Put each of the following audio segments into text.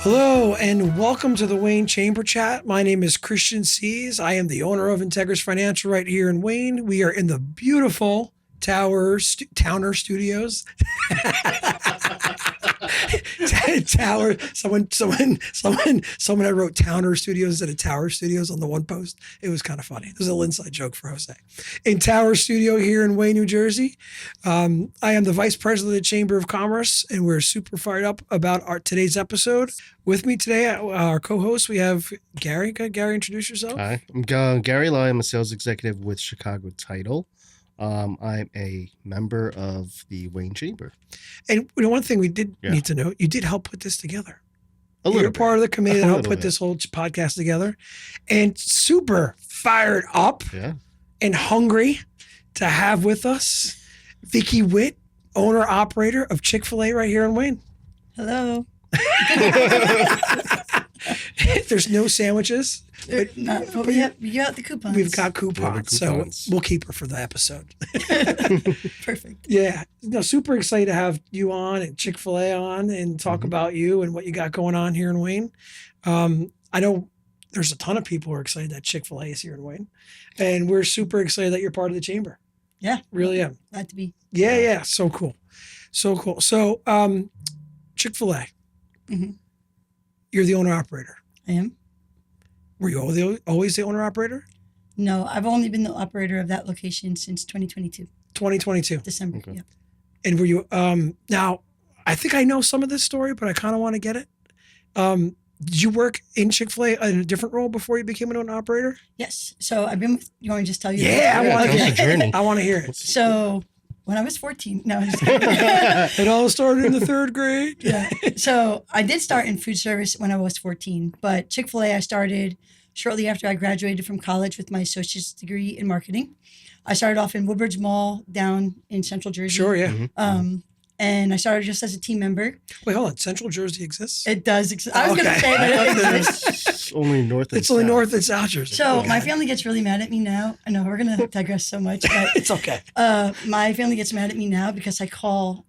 Hello and welcome to the Wayne Chamber Chat. My name is Christian Sees. I am the owner of Integris Financial right here in Wayne. We are in the beautiful Towner Studios. Tower. Someone I wrote Towner Studios instead of Tower Studios on the one post. It was kind of funny. There's a little inside joke for Jose. In Tower Studio here in Wayne, New Jersey. I am the Vice President of the Chamber of Commerce, and we're super fired up about today's episode. With me today, our co-host, we have Gary. Gary, introduce yourself. Hi, I'm Gary Lai. I'm a sales executive with Chicago Title. I'm a member of the Wayne Chamber. And one thing we did need to know, you did help put this together. You're part of the committee that helped put this whole podcast together, and super fired up and hungry to have with us Vickie Witt, owner operator of Chick-fil-A right here in Wayne. Hello. There's no sandwiches. But we got the coupons. We've got coupons, so we'll keep her for the episode. Perfect. Yeah. No, super excited to have you on and Chick-fil-A on and talk about you and what you got going on here in Wayne. I know there's a ton of people who are excited that Chick-fil-A is here in Wayne, and we're super excited that you're part of the chamber. Yeah. Really am. Glad to be. Yeah. So cool. So, Chick-fil-A. Mm-hmm. You're the owner operator. I am. Were you always the owner operator? No, I've only been the operator of that location since 2022. 2022. December. Okay. Yeah. And were you now I think I know some of this story, but I kind of want to get it. Did you work in Chick-fil-A in a different role before you became an owner operator? Yes. So I've been with, you want me to just tell you? Yeah, I want to hear the journey. I want to hear it. So when I was 14, no, I'm just It all started in the third grade. Yeah. So I did start in food service when I was 14, but Chick-fil-A I started shortly after I graduated from college with my associate's degree in marketing. I started off in Woodbridge Mall down in Central Jersey. Sure, yeah. And I started just as a team member. Wait, hold on. Central Jersey exists? It does exist. I was going to say that it exists. It's only north and It's only south. North and South Jersey. So my family gets really mad at me now. I know we're going to digress so much, but it's okay. my family gets mad at me now because I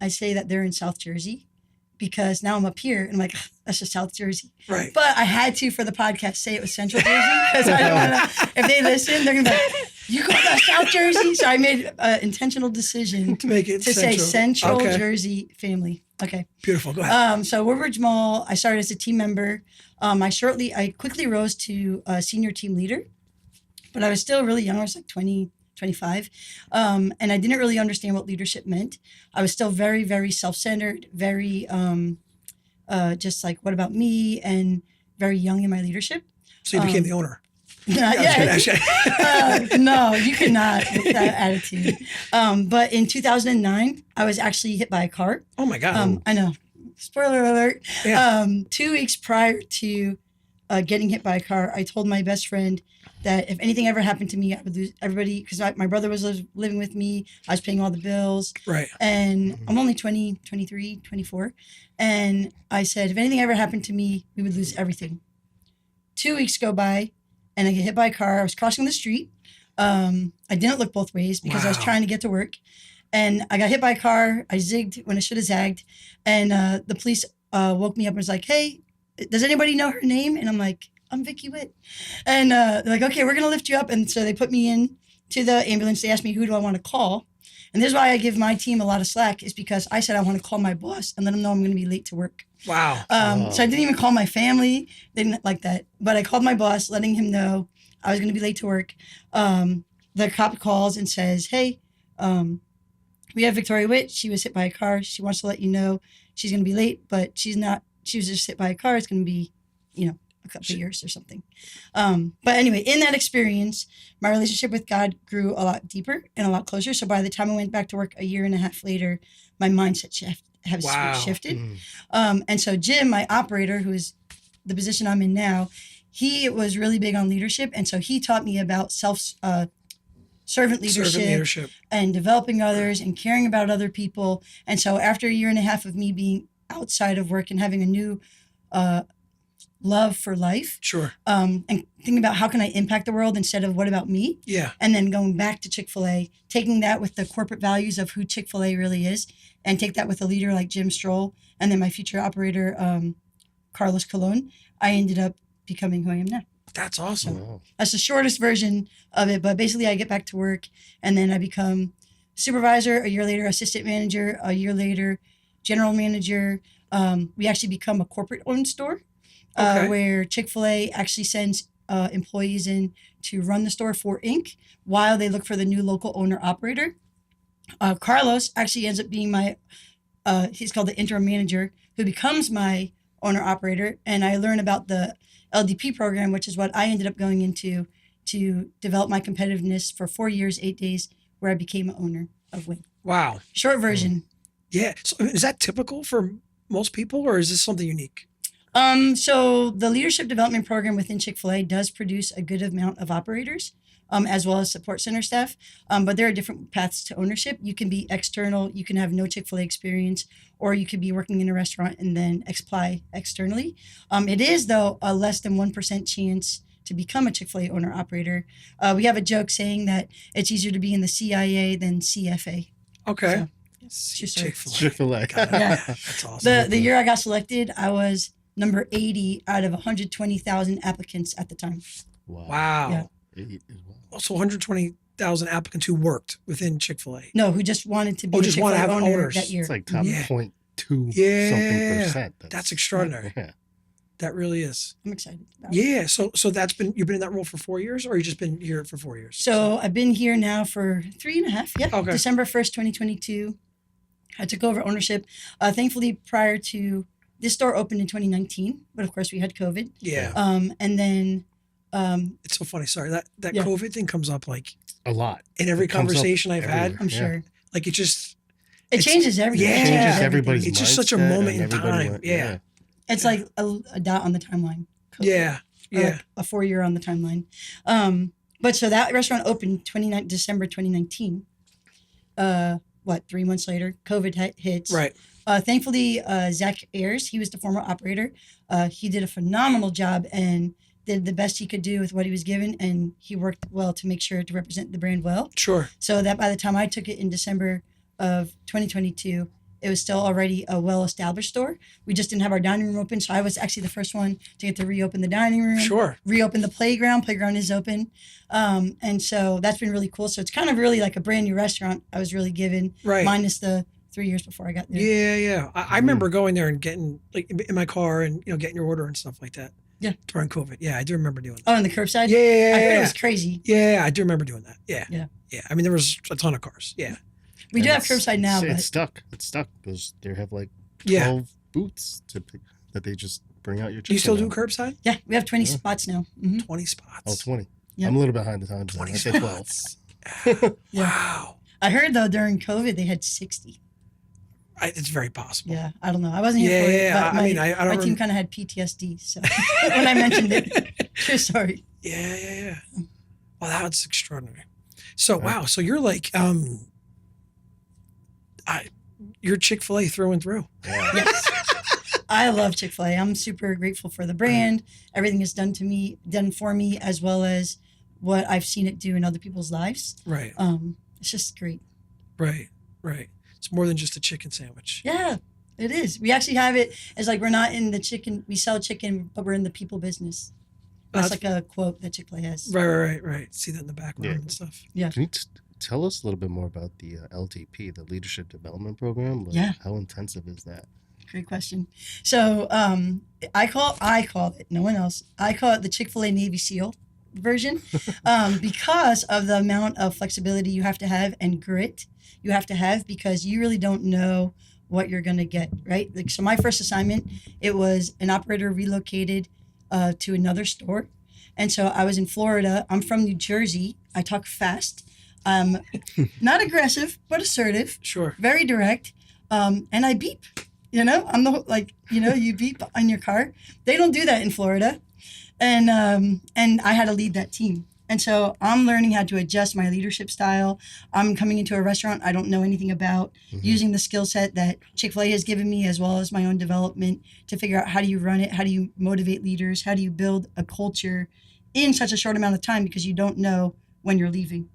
say that they're in South Jersey because now I'm up here and I'm like, that's just South Jersey. Right. But I had to, for the podcast, say it was Central Jersey because I don't want to, if they listen, they're going to be like, you call that South Jersey? So I made an intentional decision to make it say Central Jersey family. Okay. Beautiful. Go ahead. So Woodbridge Mall, I started as a team member. I quickly rose to a senior team leader, but I was still really young. I was like 20, 25. And I didn't really understand what leadership meant. I was still very, very self-centered, very just like, what about me? And very young in my leadership. So you became the owner. No, you could not with that attitude. But in 2009, I was actually hit by a car. Oh my God. I know. Spoiler alert. Yeah. 2 weeks prior to getting hit by a car, I told my best friend that if anything ever happened to me, I would lose everybody because my brother was living with me. I was paying all the bills. Right. And I'm only 20, 23, 24. And I said, if anything ever happened to me, we would lose everything. 2 weeks go by. And I get hit by a car. I was crossing the street. I didn't look both ways because I was trying to get to work. And I got hit by a car. I zigged when I should have zagged. And the police woke me up and was like, hey, does anybody know her name? And I'm like, I'm Vickie Witt. And they're like, okay, we're going to lift you up. And so they put me in to the ambulance. They asked me, who do I want to call? And this is why I give my team a lot of slack is because I said I want to call my boss and let them know I'm going to be late to work. Wow. So I didn't even call my family. They didn't like that. But I called my boss, letting him know I was going to be late to work. The cop calls and says, hey, we have Victoria Witt. She was hit by a car. She wants to let you know she's going to be late, but she's not. She was just hit by a car. It's going to be, a couple of years or something. But anyway, in that experience, my relationship with God grew a lot deeper and a lot closer. So by the time I went back to work a year and a half later, my mindset shifted. And so Jim, my operator, who is the position I'm in now, he was really big on leadership. And so he taught me about servant leadership and developing others and caring about other people. And so after a year and a half of me being outside of work and having a new love for life. Sure. And thinking about how can I impact the world instead of what about me? Yeah. And then going back to Chick-fil-A, taking that with the corporate values of who Chick-fil-A really is, and take that with a leader like Jim Stroll, and then my future operator, Carlos Colon, I ended up becoming who I am now. That's awesome. Wow. That's the shortest version of it. But basically, I get back to work, and then I become supervisor. A year later, assistant manager. A year later, general manager. We actually become a corporate-owned store, Okay. where Chick-fil-A actually sends employees in to run the store for Inc. while they look for the new local owner operator. Carlos actually ends up being my, he's called the interim manager, who becomes my owner operator. And I learn about the LDP program, which is what I ended up going into to develop my competitiveness for 4 years, 8 days, where I became an owner of Wayne. Wow. Short version. Yeah. So is that typical for most people, or is this something unique? So the leadership development program within Chick-fil-A does produce a good amount of operators, as well as support center staff. But there are different paths to ownership. You can be external, you can have no Chick-fil-A experience, or you could be working in a restaurant and then apply externally. It is, though, a less than 1% chance to become a Chick-fil-A owner operator. We have a joke saying that it's easier to be in the CIA than CFA. Okay. So, true story. Chick-fil-A. Chick-fil-A. Yeah. That's awesome. The year I got selected, I was number 80 out of 120,000 applicants at the time. Wow. Yeah. So 120,000 applicants who worked within Chick-fil-A. No, who just wanted to be Oh, a just wanna Chick-fil-A have owner owners. that year. It's like top Yeah. 0.2 Yeah. something percent. That's extraordinary. Yeah. That really is. I'm excited about it. Yeah. So you've been in that role for 4 years, or you just been here for 4 years? So I've been here now for 3.5. Yeah. Okay. December 1st, 2022. I took over ownership. Thankfully, prior to this store opened in 2019, but of course we had COVID. Yeah. And then It's so funny. Sorry, that Yeah. COVID thing comes up like A lot. in every It comes up conversation I've had. everywhere. I'm Yeah. sure Like it just it It's- changes everything. yeah. It Changes everything. everybody's It's just such a mindset moment and in everybody time. went- Yeah. It's like a dot on the timeline. COVID. yeah, Or yeah. like a 4-year on the timeline. But so that restaurant opened December 2019. 3 months later, COVID hits. Right. Thankfully, Zach Ayers, he was the former operator. He did a phenomenal job and did the best he could do with what he was given, and he worked well to make sure to represent the brand well. Sure. So that by the time I took it in December of 2022, it was still already a well-established store. We just didn't have our dining room open, so I was actually the first one to get to reopen the dining room. Sure. Reopen the playground. Playground is open. And so that's been really cool. So it's kind of really like a brand new restaurant I was really given, Right. minus the 3 years before I got there. Yeah, yeah. I remember going there and getting like in my car and getting your order and stuff like that. Yeah. During COVID. Yeah, I do remember doing that. Oh, and the curbside? Yeah, yeah, I heard yeah. it was crazy. Yeah, I do remember doing that. Yeah. Yeah. Yeah. I mean, there was a ton of cars. Yeah. We do And have curbside now, it's but stuck. It's stuck because they have like 12 Yeah. booths that they just bring out your Do you still do chicken curbside? yeah, we have 20 Yeah. spots now. hmm 20 spots. now. Oh, 20. Yeah. I'm a little behind the times. 20 I said 12. spots. Yeah. Wow. I heard, though, during COVID, they had 60. It's very possible. Yeah, I don't know. I wasn't here Yeah, for it, yeah, but I mean, I my don't team kind of had PTSD, so when I mentioned it. True story. Yeah, yeah, yeah. Well, that's extraordinary. So, Right. wow. So you're like, you're Chick-fil-A through and through. Yeah. Yes. I love Chick-fil-A. I'm super grateful for the brand. Everything is done for me, as well as what I've seen it do in other people's lives. Right, It's just great. right, right. It's more than just a chicken sandwich. Yeah, it is. We actually have it as like we're not in the chicken. We sell chicken, but we're in the people business. That's like a quote that Chick-fil-A has. Right. See that in the background Yeah. and stuff. Yeah. Can you tell us a little bit more about the LTP, the Leadership Development Program? Like, Yeah. How intensive is that? Great question. So I call it, no one else. I call it the Chick-fil-A Navy SEAL version because of the amount of flexibility you have to have and grit you have to have, because you really don't know what you're going to get, right? Like, so my first assignment, it was an operator relocated to another store. And so I was in Florida. I'm from New Jersey. I talk fast. Not aggressive, but assertive, Sure. very direct. And I beep. I'm you beep on your car. They don't do that in Florida. And I had to lead that team. And so I'm learning how to adjust my leadership style. I'm coming into a restaurant I don't know anything about, using the skill set that Chick-fil-A has given me, as well as my own development, to figure out how do you run it, how do you motivate leaders, how do you build a culture in such a short amount of time, because you don't know when you're leaving.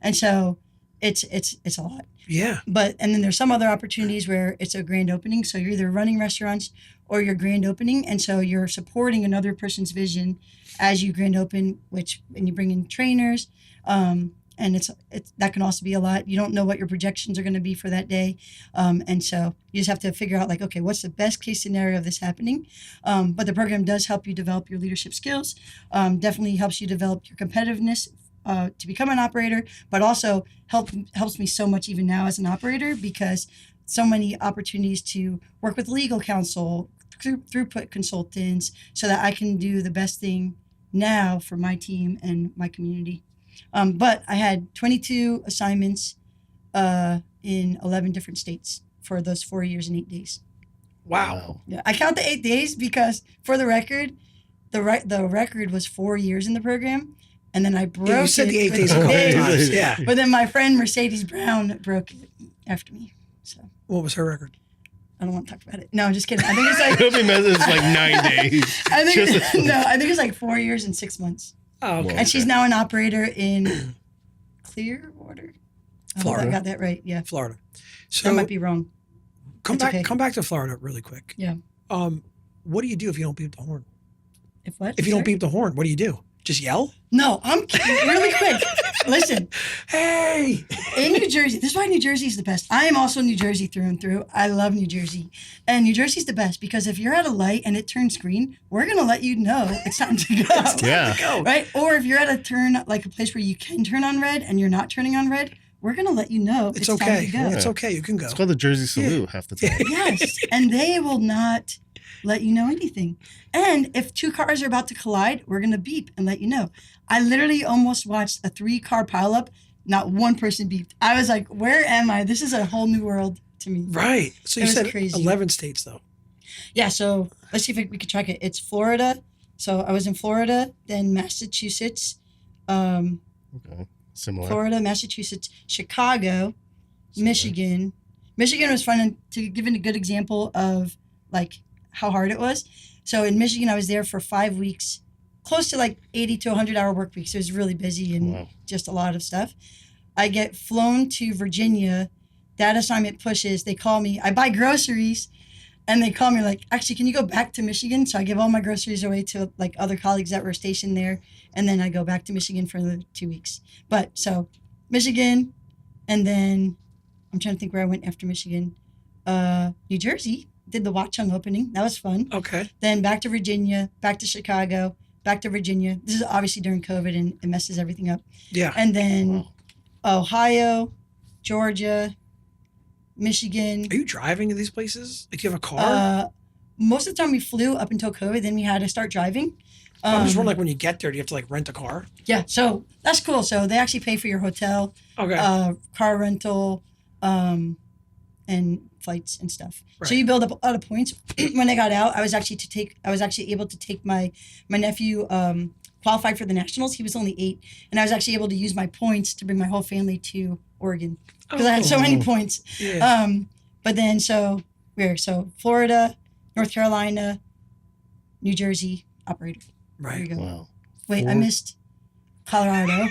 And so it's a lot. Yeah. And then there's some other opportunities where it's a grand opening. So you're either running restaurants or your grand opening. And so you're supporting another person's vision as you grand open, and you bring in trainers. And it's that can also be a lot. You don't know what your projections are going to be for that day. And so you just have to figure out, like, okay, what's the best case scenario of this happening? But the program does help you develop your leadership skills, definitely helps you develop your competitiveness to become an operator, but also helps me so much even now as an operator, because so many opportunities to work with legal counsel, throughput consultants, so that I can do the best thing now for my team and my community. But I had 22 assignments in 11 different states for those 4 years and 8 days. Wow. Yeah, I count the 8 days because, for the record, the record was 4 years in the program, and then I broke You said it the 8 for days a 2 couple days. times. Yeah. But then my friend Mercedes Brown broke it after me. So What was her record? I don't want to talk about it. No, I'm just kidding. I think it's like It'll be it's like 9 days. I think Just- I think it's like 4 years and 6 months. Oh, okay. And she's now an operator in Clearwater. I hope Florida. I got that right. Yeah, Florida. that So might be wrong. come it's back okay. come back to Florida really quick. Yeah. What do you do if you don't beep the horn? If what? If you don't Sorry? beep the horn, what do you do? Just yell? No, I'm kidding. Really quick. Listen, Hey! in New Jersey, this is why New Jersey is the best. I am also New Jersey through and through. I love New Jersey. And New Jersey's the best because if you're at a light and it turns green, we're going to let you know it's time to go. Yeah. Go. Right? Or if you're at a turn, like a place where you can turn on red and you're not turning on red, we're going to let you know It's time okay. to go. It's okay. You can go. It's called the Jersey Salute half the time. Yes. And they will not let you know anything. And if two cars are about to collide, we're going to beep and let you know. I literally almost watched a 3-car pileup. Not one person beeped. I was like, where am I? This is a whole new world to me. Right. So It you was said crazy. 11 states, though. Yeah, so let's see if we could track it. It's Florida. So I was in Florida, then Massachusetts, Okay. Similar. Florida, Massachusetts, Chicago, Michigan. Michigan was fun, and to give it a good example of like how hard it was. So in Michigan, I was there for 5 weeks, close to like 80 to 100-hour work weeks. It was really busy and Wow. just a lot of stuff. I get flown to Virginia. That assignment pushes. They call me. I buy groceries, and they call me like, actually, can you go back to Michigan? So I give all my groceries away to like other colleagues that were stationed there, and then I go back to Michigan for another 2 weeks. But so Michigan, and then I'm trying to think where I went after Michigan. New Jersey, did the Watchung opening. That was fun. Okay. Then back to Virginia, back to Chicago, back to Virginia. This is obviously during COVID, and it messes everything up. Yeah. And then Wow. Ohio, Georgia, Michigan. Are you driving to these places? Like, you have a car? Most of the time we flew up until COVID. Then we had to start driving. I'm just wondering, like, when you get there, do you have to, like, rent a car? Yeah, so that's cool. So they actually pay for your hotel, Okay. car rental, and flights and stuff. So Right. you build up a lot of points. When I got out, I was actually able to take my nephew qualified for the nationals. He was only 8, and I was actually able to use my points to bring my whole family to Oregon because I had so many points. Yeah. But then so Florida, North Carolina, New Jersey operator. There you Right. go. Wow. Wait, I Four- missed Colorado.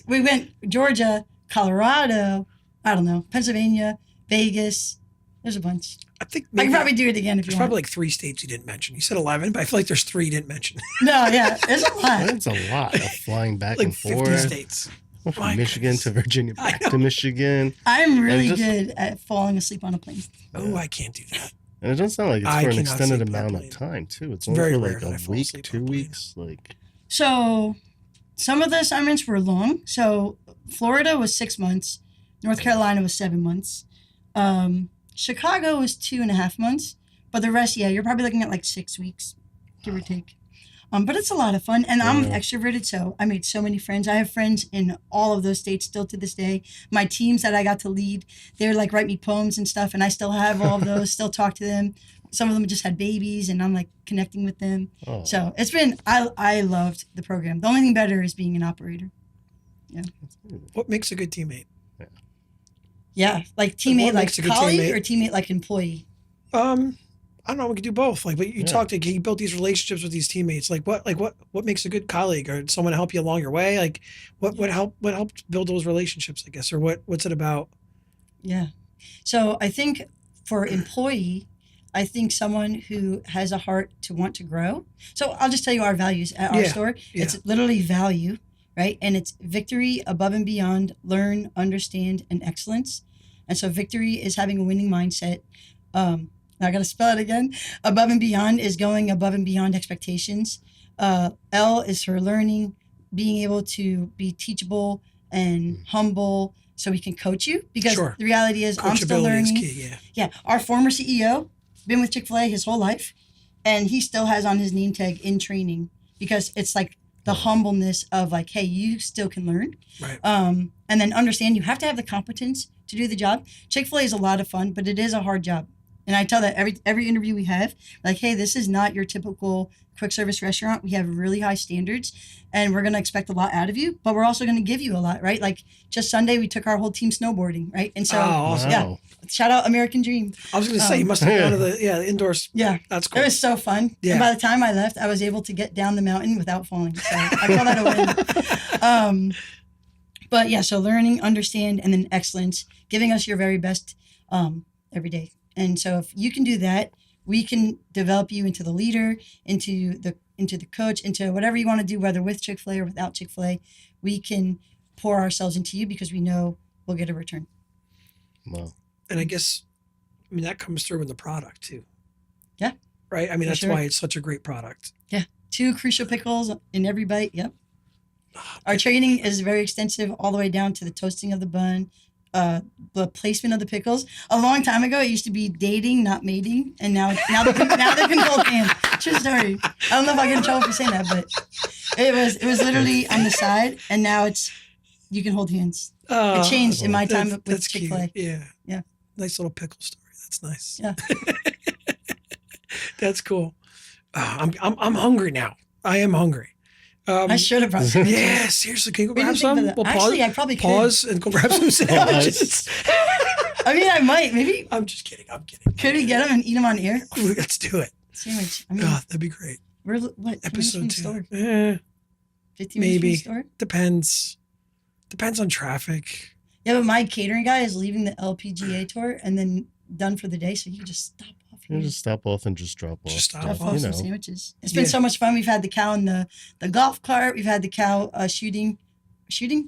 We went Georgia, Colorado, I don't know, Pennsylvania, Vegas. There's a bunch. I think I maybe can probably do it again if there's you probably want. like 3 states you didn't mention. You said 11, but I feel like there's 3 you didn't mention. No, yeah, there's a lot. That's a lot of flying back Like and 50 forth. states. Went from My Michigan goodness. to Virginia, I back know. to Michigan. I'm really just- good at falling asleep on a plane. Oh, I can't do that. And it doesn't sound like it's I for an cannot extended sleep on that amount plane. of time, too. It's It's only very for rare like that I a fall week, asleep on 2 a plane. weeks. Like, So some of the assignments were long. So Florida was 6 months. North Carolina was 7 months. Chicago was 2.5 months. But the rest, yeah, you're probably looking at like 6 weeks, give or take. But it's a lot of fun. And I'm Yeah. extroverted, so I made so many friends. I have friends in all of those states still to this day. My teams that I got to lead, they would like write me poems and stuff, and I still have all of those, still talk to them. Some of them just had babies, and I'm like connecting with them. oh, So it's been, I loved the program. The only thing better is being an operator. What makes a good teammate? Yeah, like What teammate, like makes a good colleague, teammate? or teammate, like employee. I don't know. We could do both. Like, but you Yeah. talked, like, you built these relationships with these teammates. Like, what makes a good colleague, or someone to help you along your way? Like, what helped build those relationships, I guess, or what's it about? Yeah. So I think for employee, I think someone who has a heart to want to grow. So I'll just tell you our values at our Yeah, store. yeah. It's literally value, right? And it's victory, above and beyond, learn, understand, and excellence. And so victory is having a winning mindset. I got to spell it again. Above and beyond is going above and beyond expectations. L is for learning, being able to be teachable and humble so we can coach you, because Sure. the reality is I'm still Coachability is learning. key. Yeah. Yeah, our former CEO been with Chick-fil-A his whole life, and he still has on his name tag in training, because it's like the humbleness of like, hey, you still can learn. Right. And then understand you have to have the competence to do the job. Chick-fil-A is a lot of fun, but it is a hard job. And I tell that every interview we have, like, hey, this is not your typical quick service restaurant. We have really high standards, and we're going to expect a lot out of you, but we're also going to give you a lot, right? Like just Sunday, we took our whole team snowboarding, right? And so, awesome. yeah, shout out American Dream. I was going to say, you must have gone to the indoors. Yeah. That's cool. It was so fun. Yeah. And by the time I left, I was able to get down the mountain without falling. So I call that a win. But yeah, so learning, understand, and then excellence, giving us your very best every day. And so if you can do that, we can develop you into the leader, into the coach, into whatever you want to do, whether with Chick-fil-A or without Chick-fil-A. We can pour ourselves into you because we know we'll get a return. Wow. And I guess, that comes through in the product too. Yeah. Right? For That's sure. why it's such a great product. Yeah. 2 crucial pickles in every bite. Yep. Our training is very extensive, all the way down to the toasting of the bun, the placement of the pickles. A long time ago, it used to be dating, not mating, and now they can hold hands. True story. I don't know if I get in trouble for saying that, but it was literally on the side, and now it's you can hold hands. It changed in my time with That's Chick-fil-A. cute. Yeah. Yeah. Nice little pickle story. That's nice. Yeah. That's cool. I'm hungry now. I am hungry. I should have brought sandwiches. Yeah, seriously. Can you go We grab didn't think some? of that. We'll Actually, pause, I probably could. pause and go grab some sandwiches. I mean, I might. Maybe. I'm just kidding. I'm kidding. Could we get them and eat them on air? Let's do it. Sandwich. I mean, Oh, that'd be great. we're what? 10 minutes from Episode the 2. store? 15 minutes from Maybe. the store? Depends on traffic. Yeah, but my catering guy is leaving the LPGA tour and then done for the day, so you can just stop off You here. just stop off and just drop off. Just stop Drop off, off You some know. sandwiches. It's been Yeah. so much fun. We've had the cow in the golf cart. We've had the cow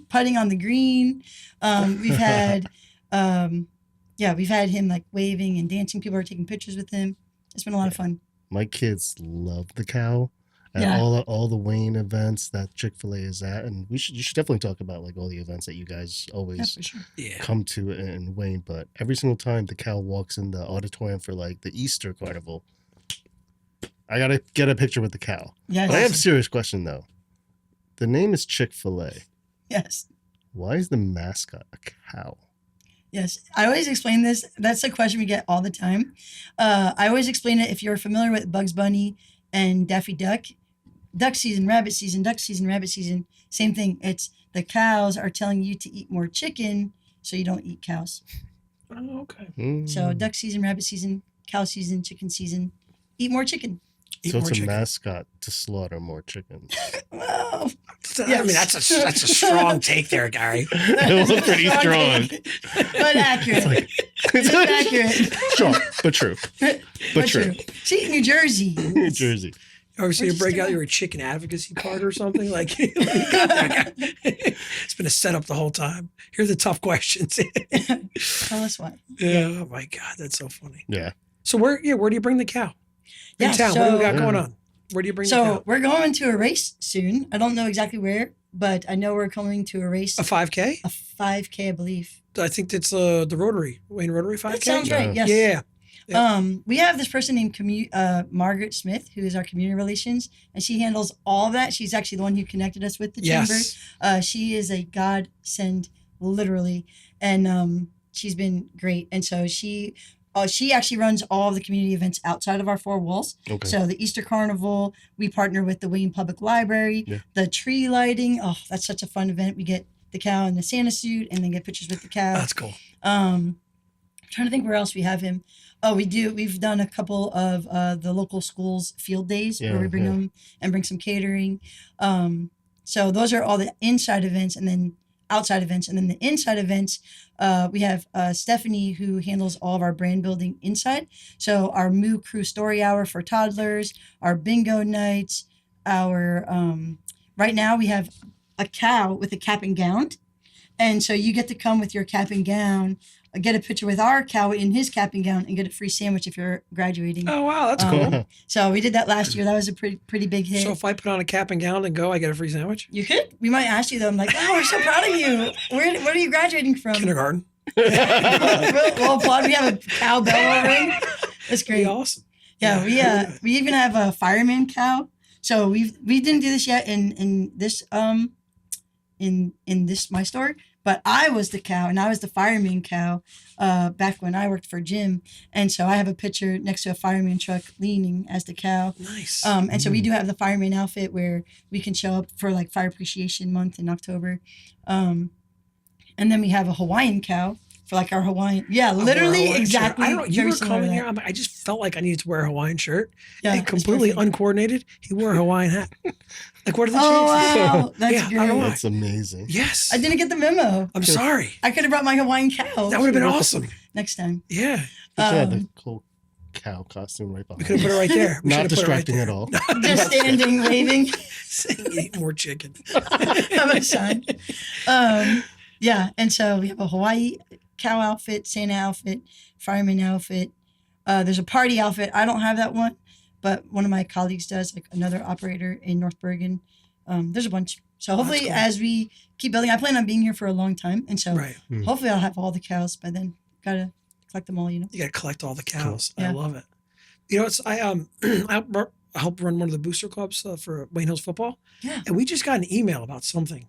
putting on the green. We've had, we've had him like waving and dancing. People are taking pictures with him. It's been a lot of fun. My kids love the cow at Yeah. all the Wayne events that Chick-fil-A is at, and you should definitely talk about like all the events that you guys Yeah, always for sure. Yeah. come to in Wayne. But every single time the cow walks in the auditorium for like the Easter carnival, I gotta get a picture with the cow. Yes. But I have a serious question though. The name is Chick-fil-A. Yes. Why is the mascot a cow? Yes, I always explain this. That's a question we get all the time. I always explain it if you're familiar with Bugs Bunny and Daffy Duck. Duck season, rabbit season, duck season, rabbit season. Same thing. It's the cows are telling you to eat more chicken, so you don't eat cows. Oh, okay. So duck season, rabbit season, cow season, chicken season. Eat more chicken. Eat So more it's a chicken. mascot to slaughter more chickens. Well, I mean, that's a strong take there, Gary. It was pretty strong. but accurate. It is accurate. Strong, but true. But true. See, New Jersey. New Jersey. Or so We're you just break out gonna- your chicken advocacy card or something like. It's been a setup the whole time. Here are the tough questions. Tell us what. Yeah. Oh my God, that's so funny. Yeah. So where do you bring the cow? In Yeah, town. What do we got so- going on? Where do you bring the So cow? we're going to a race soon. I don't know exactly where, but I know we're coming to a race, A 5K? a 5K, I believe. I think it's the Rotary, Wayne Rotary 5K. That sounds right. Yes. Yeah. We have this person named Margaret Smith, who is our community relations, and she handles all of that. She's actually the one who connected us with the chamber. Yes. She is a godsend, literally, and she's been great. And so she actually runs all of the community events outside of our 4 walls. Okay. So the Easter Carnival, we partner with the Wayne Public Library. Yeah. The tree lighting, oh, that's such a fun event. We get the cow in the Santa suit and then get pictures with the cow. That's cool. I'm trying to think where else we have him. Oh, we do. We've done a couple of the local schools field days where Yeah, we bring yeah. them and bring some catering. So those are all the inside events, and then outside events. And then the inside events, we have Stephanie, who handles all of our brand building inside. So our Moo Crew Story Hour for toddlers, our bingo nights, our right now we have a cow with a cap and gown. And so you get to come with your cap and gown, get a picture with our cow in his cap and gown, and get a free sandwich if you're graduating. Oh, wow. That's cool. So we did that last year. That was a pretty big hit. So if I put on a cap and gown and go, I get a free sandwich? You could. We might ask you though. I'm like, oh, we're so proud of you. Where are you graduating from? Kindergarten. We'll applaud. We have a cowbell ring. That's great. Pretty awesome. Yeah, we even have a fireman cow. So we didn't do this yet in this my store, but I was the cow and I was the fireman cow back when I worked for Jim, and so I have a picture next to a fireman truck leaning as the cow. Nice. And so we do have the fireman outfit where we can show up for like Fire Appreciation Month in October, and then we have a Hawaiian cow. For like our Hawaiian, literally Hawaiian exactly. Shirt. I don't know. You very were similar to coming that. here. I just felt like I needed to wear a Hawaiian shirt. Yeah, And it's completely perfect. uncoordinated. He wore a Hawaiian hat. Like, what are the Oh chances? wow, that's Yeah, I great. don't know. That's amazing. Yes. I didn't get the memo. I'm sorry. I could have brought my Hawaiian cow. That would have been awesome. Next time. Yeah. We should have the Um, cool cow costume right We behind. could have put it right there. We Not should have put it right distracting there. at all. Just standing, waving. Eat more chicken. Have a sign. Yeah, and so we have a Hawaii cow outfit, Santa outfit, fireman outfit. There's a party outfit. I don't have that one, but one of my colleagues does, like another operator in North Bergen. There's a bunch. So hopefully, cool. as we keep building, I plan on being here for a long time, and so Right. hopefully I'll have all the cows by then. Gotta collect them all, you know. You got to collect all the cows. Cool. I Yeah. love it. You know, it's I help run one of the booster clubs for Wayne Hills football. Yeah. And we just got an email about something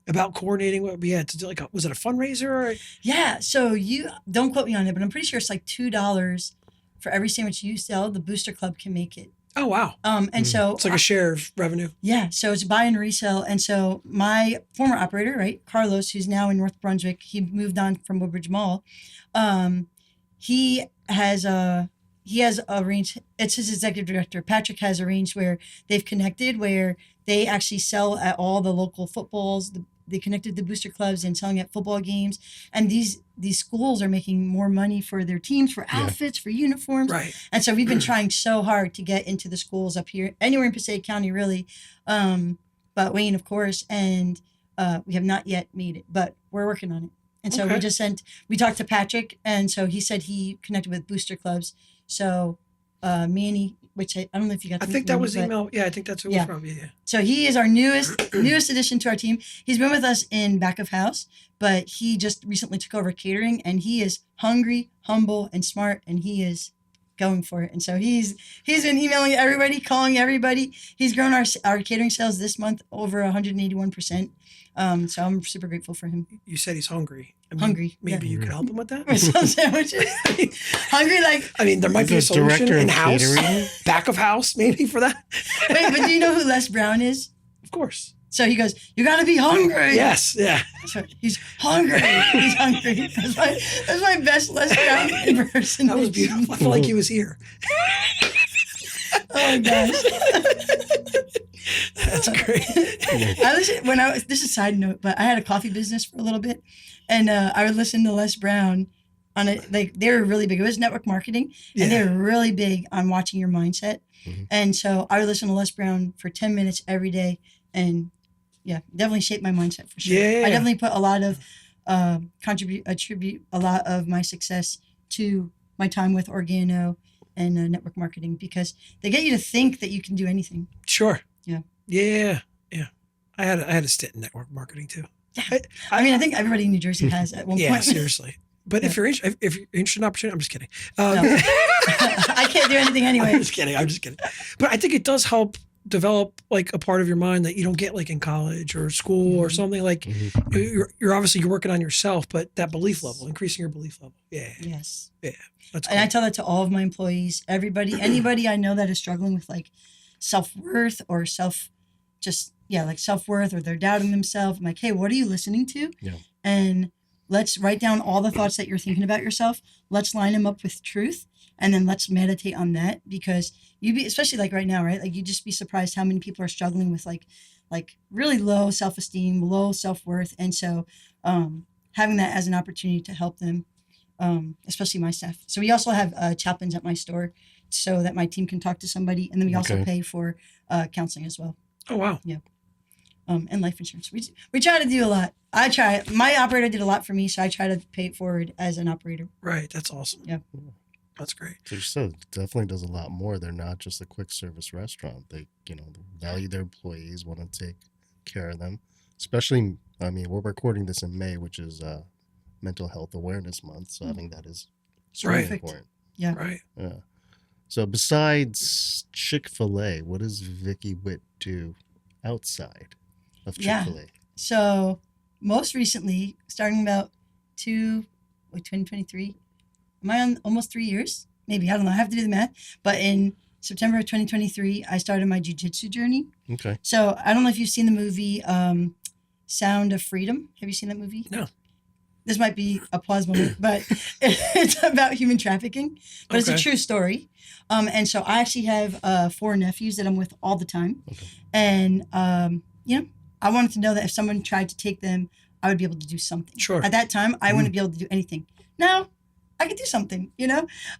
about coordinating what we had to do. Like, was it a fundraiser? Or, Yeah. So you don't quote me on it, but I'm pretty sure it's like $2 for every sandwich you sell. The booster club can make it. oh wow, And so it's like a share of revenue. yeah, so it's buy and resell. And so my former operator, right, Carlos, who's now in North Brunswick, he moved on from Woodbridge Mall. He has arranged. It's his executive director, Patrick, has arranged where they've connected, where they actually sell at all the local footballs. They connected the booster clubs and selling at football games. And these schools are making more money for their teams, for outfits, for uniforms. Right. And so we've been trying so hard to get into the schools up here, anywhere in Passaic County, really. But Wayne, of course, and we have not yet made it, but we're working on it. And so Okay. we talked to Patrick, and so he said he connected with booster clubs. So Manny, which I don't know if you got I to think meet that Manny, was but- email. Yeah, I think that's who it Yeah. was from. Yeah. So he is our newest addition to our team. He's been with us in back of house, but he just recently took over catering, and he is hungry, humble, and smart, and he is going for it. And so he's been emailing everybody, calling everybody. He's grown our catering sales this month over 181%. So I'm super grateful for him. You said he's hungry. I mean, Hungry, Maybe yeah. you could help him with that. For some sandwiches. Hungry like I mean, there might be a He's a director solution in of house, catering. back of house, maybe for that. wait, but do you know who Les Brown is? Of course. So he goes, "You got to be hungry." Yes. Yeah. So he's hungry. He's hungry. That's my best Les Brown impersonation. That was beautiful. I felt like he was here. Oh gosh. That's great. I listen this is a side note, but I had a coffee business for a little bit, and I would listen to Les Brown on it. Like they were really big. It was network marketing, and they Yeah. were really big on watching your mindset. Mhm. And so I would listen to Les Brown for 10 minutes every day, and yeah, definitely shaped my mindset for sure. Yeah. I definitely put a lot of attribute a lot of my success to my time with Organo and network marketing, because they get you to think that you can do anything. Sure. Yeah. Yeah. Yeah. I had a stint in network marketing too. Yeah. I mean, I think everybody in New Jersey has at one Yeah, point. seriously. But if you're interested in opportunity, I'm just kidding. No. I can't do anything anyway. I'm just kidding. But I think it does help develop like a part of your mind that you don't get like in college or school or something. Like Mhm. you're obviously working on yourself, but that belief level, increasing your belief level. Yeah. Yes. That's And I cool. tell that to all of my employees, anybody I know that is struggling with like self-worth or self-worth, or they're doubting themselves. I'm like, hey, what are you listening to? Yeah. And let's write down all the thoughts that you're thinking about yourself. Let's line them up with truth. And then let's meditate on that, because especially like right now, right? Like you'd just be surprised how many people are struggling with like like really low self-esteem, low self-worth. And so having that as an opportunity to help them, especially my staff. So we also have chaplains at my store so that my team can talk to somebody. And then we also pay for counseling as well. Oh, wow. Yeah. And life insurance. We try to do a lot. I try. My operator did a lot for me, so I try to pay it forward as an operator. Right. That's awesome. Yeah. That's great. So definitely does a lot more. They're not just a quick service restaurant. They, value their employees, want to take care of them. Especially, I mean, we're recording this in May, which is Mental Health Awareness Month. So I think that is really important. Yeah. Right. Yeah. So besides Chick-fil-A, what does Vickie Witt do outside of Chick-fil-A? Yeah. So most recently, starting about 2023, am I on almost 3 years? Maybe, I don't know. I have to do the math. But in September of 2023, I started my jiu-jitsu journey. Okay. So I don't know if you've seen the movie Sound of Freedom. Have you seen that movie? No. This might be a pause moment, but it's about human trafficking. But it's a true story. And so I actually have 4 nephews that I'm with all the time. Okay. And, I wanted to know that if someone tried to take them, I would be able to do something. Sure. At that time, I wouldn't be able to do anything. Now, I could do something,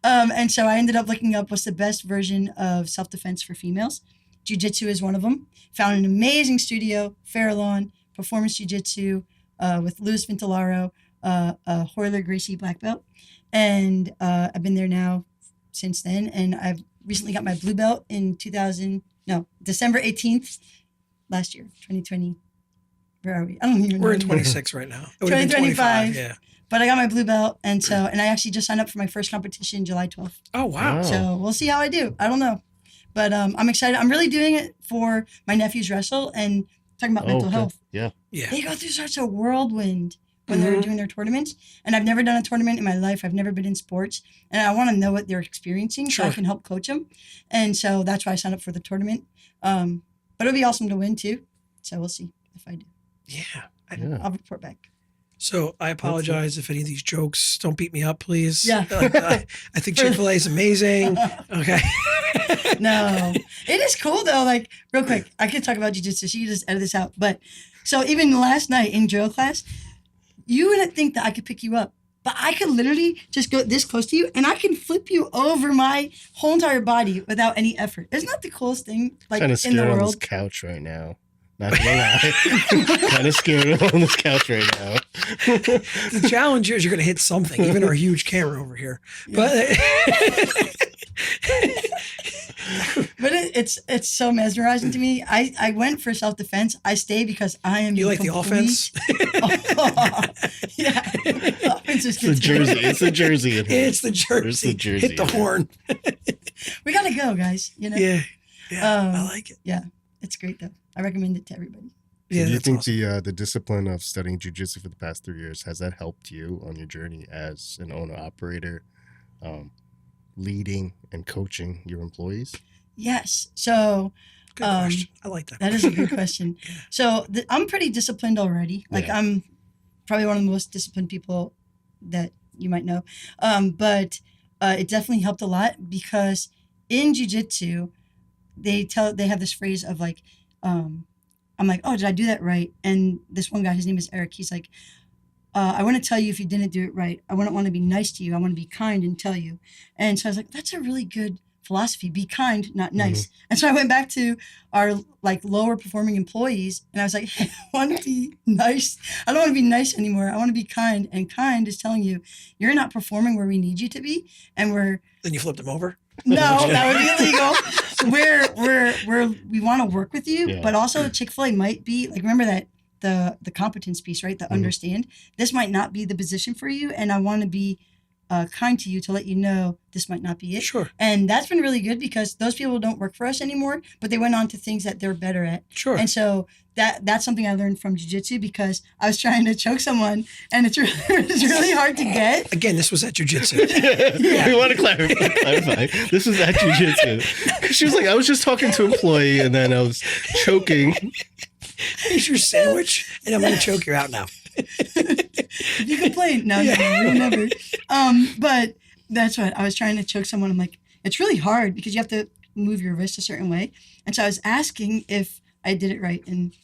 And so I ended up looking up what's the best version of self-defense for females. Jiu-jitsu is one of them. Found an amazing studio, Farallon, Performance Jiu-Jitsu, with Louis Vintolaro, Hoyler Gracie black belt. And I've been there now since then. And I've recently got my blue belt in December 18th last year, 2020. Where are we? I don't even know. We're in 26 right now. It would have been 2025. Yeah. But I got my blue belt. And I actually just signed up for my first competition July 12th. Oh, wow. So we'll see how I do. I don't know. But I'm excited. I'm really doing it for my nephews wrestle and talking about mental health. Yeah. Yeah. They go through such a whirlwind when they're doing their tournaments. And I've never done a tournament in my life. I've never been in sports. And I want to know what they're experiencing so I can help coach them. And so that's why I signed up for the tournament. But it'll be awesome to win too. So we'll see if I do. Yeah. I'll report back. So I apologize if any of these jokes don't beat me up, please. Yeah. I think Chick-fil-A is amazing. Okay. No, it is cool though. Like real quick, I could talk about jiu-jitsu. So you can just edit this out. But so even last night in drill class, you wouldn't think that I could pick you up, but I could literally just go this close to you and I can flip you over my whole entire body without any effort. Isn't that the coolest thing like Kind of in the scared on this world? couch right now. Not gonna lie. Kind of scared on this couch right now. The challenge is you're going to hit something, even our huge camera over here. Yeah. But it's so mesmerizing to me. I went for self-defense. I stay because I am. You like the offense? Yeah. Offense is It's the jersey. It's the jersey. It's the jersey. It's the jersey. Hit the horn. We gotta go, guys. Yeah. I like it. Yeah, it's great though. I recommend it to everybody. Yeah, Do you that's think awesome. the discipline of studying jiu-jitsu for the past 3 years, has that helped you on your journey as an owner operator, leading and coaching your employees? Yes. So Good question. I like that. that is a good question. So I'm pretty disciplined already. Like I'm probably one of the most disciplined people that you might know. But it definitely helped a lot because in jiu-jitsu, they have this phrase of like, I'm like, oh, did I do that right? And this one guy, his name is Eric. He's like, I want to tell you if you didn't do it right. I wouldn't want to be nice to you. I want to be kind and tell you. And so I was like, that's a really good philosophy. Be kind, not nice. And so I went back to our like lower performing employees and I was like, hey, I want to be nice. I don't want to be nice anymore. I want to be kind. And kind is telling you, you're not performing where we need you to be. And Then you flipped him over? no, that would be illegal. We want to work with you, but also Chick-fil-A might be like, remember that the competence piece, right? The understand. This might not be the position for you. And I want to be kind to you to let you know this might not be it. Sure. And that's been really good because those people don't work for us anymore, but they went on to things that they're better at. Sure. And so that's something I learned from jiu-jitsu because I was trying to choke someone and it's really hard to get. Again, this was at jiu-jitsu. We want to clarify. This is at jiu-jitsu. She was like, I was just talking to an employee and then I was choking. Here's your sandwich, and I'm going to choke you out now. If you complain. No, we'll never. But that's what I was trying to choke someone. I'm like, it's really hard because you have to move your wrist a certain way. And so I was asking if I did it right, and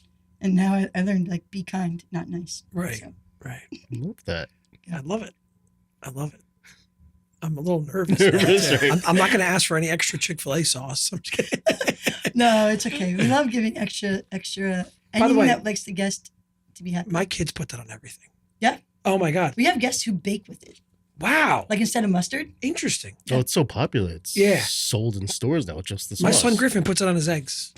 now I learned like be kind, not nice. Right. So, Right. Love that. Yeah, I love it. I love it. I'm a little nervous. Nervous, right? I'm not going to ask for any extra Chick-fil-A sauce. I'm just kidding. no, it's okay. We love giving extra anything way- that makes the guest to be happy. My kids put that on everything. Yeah. Oh my God. We have guests who bake with it, Wow. like instead of mustard. Interesting. Oh, it's so popular. It's Yeah. sold in stores now. Just the sauce. My son Griffin puts it on his eggs.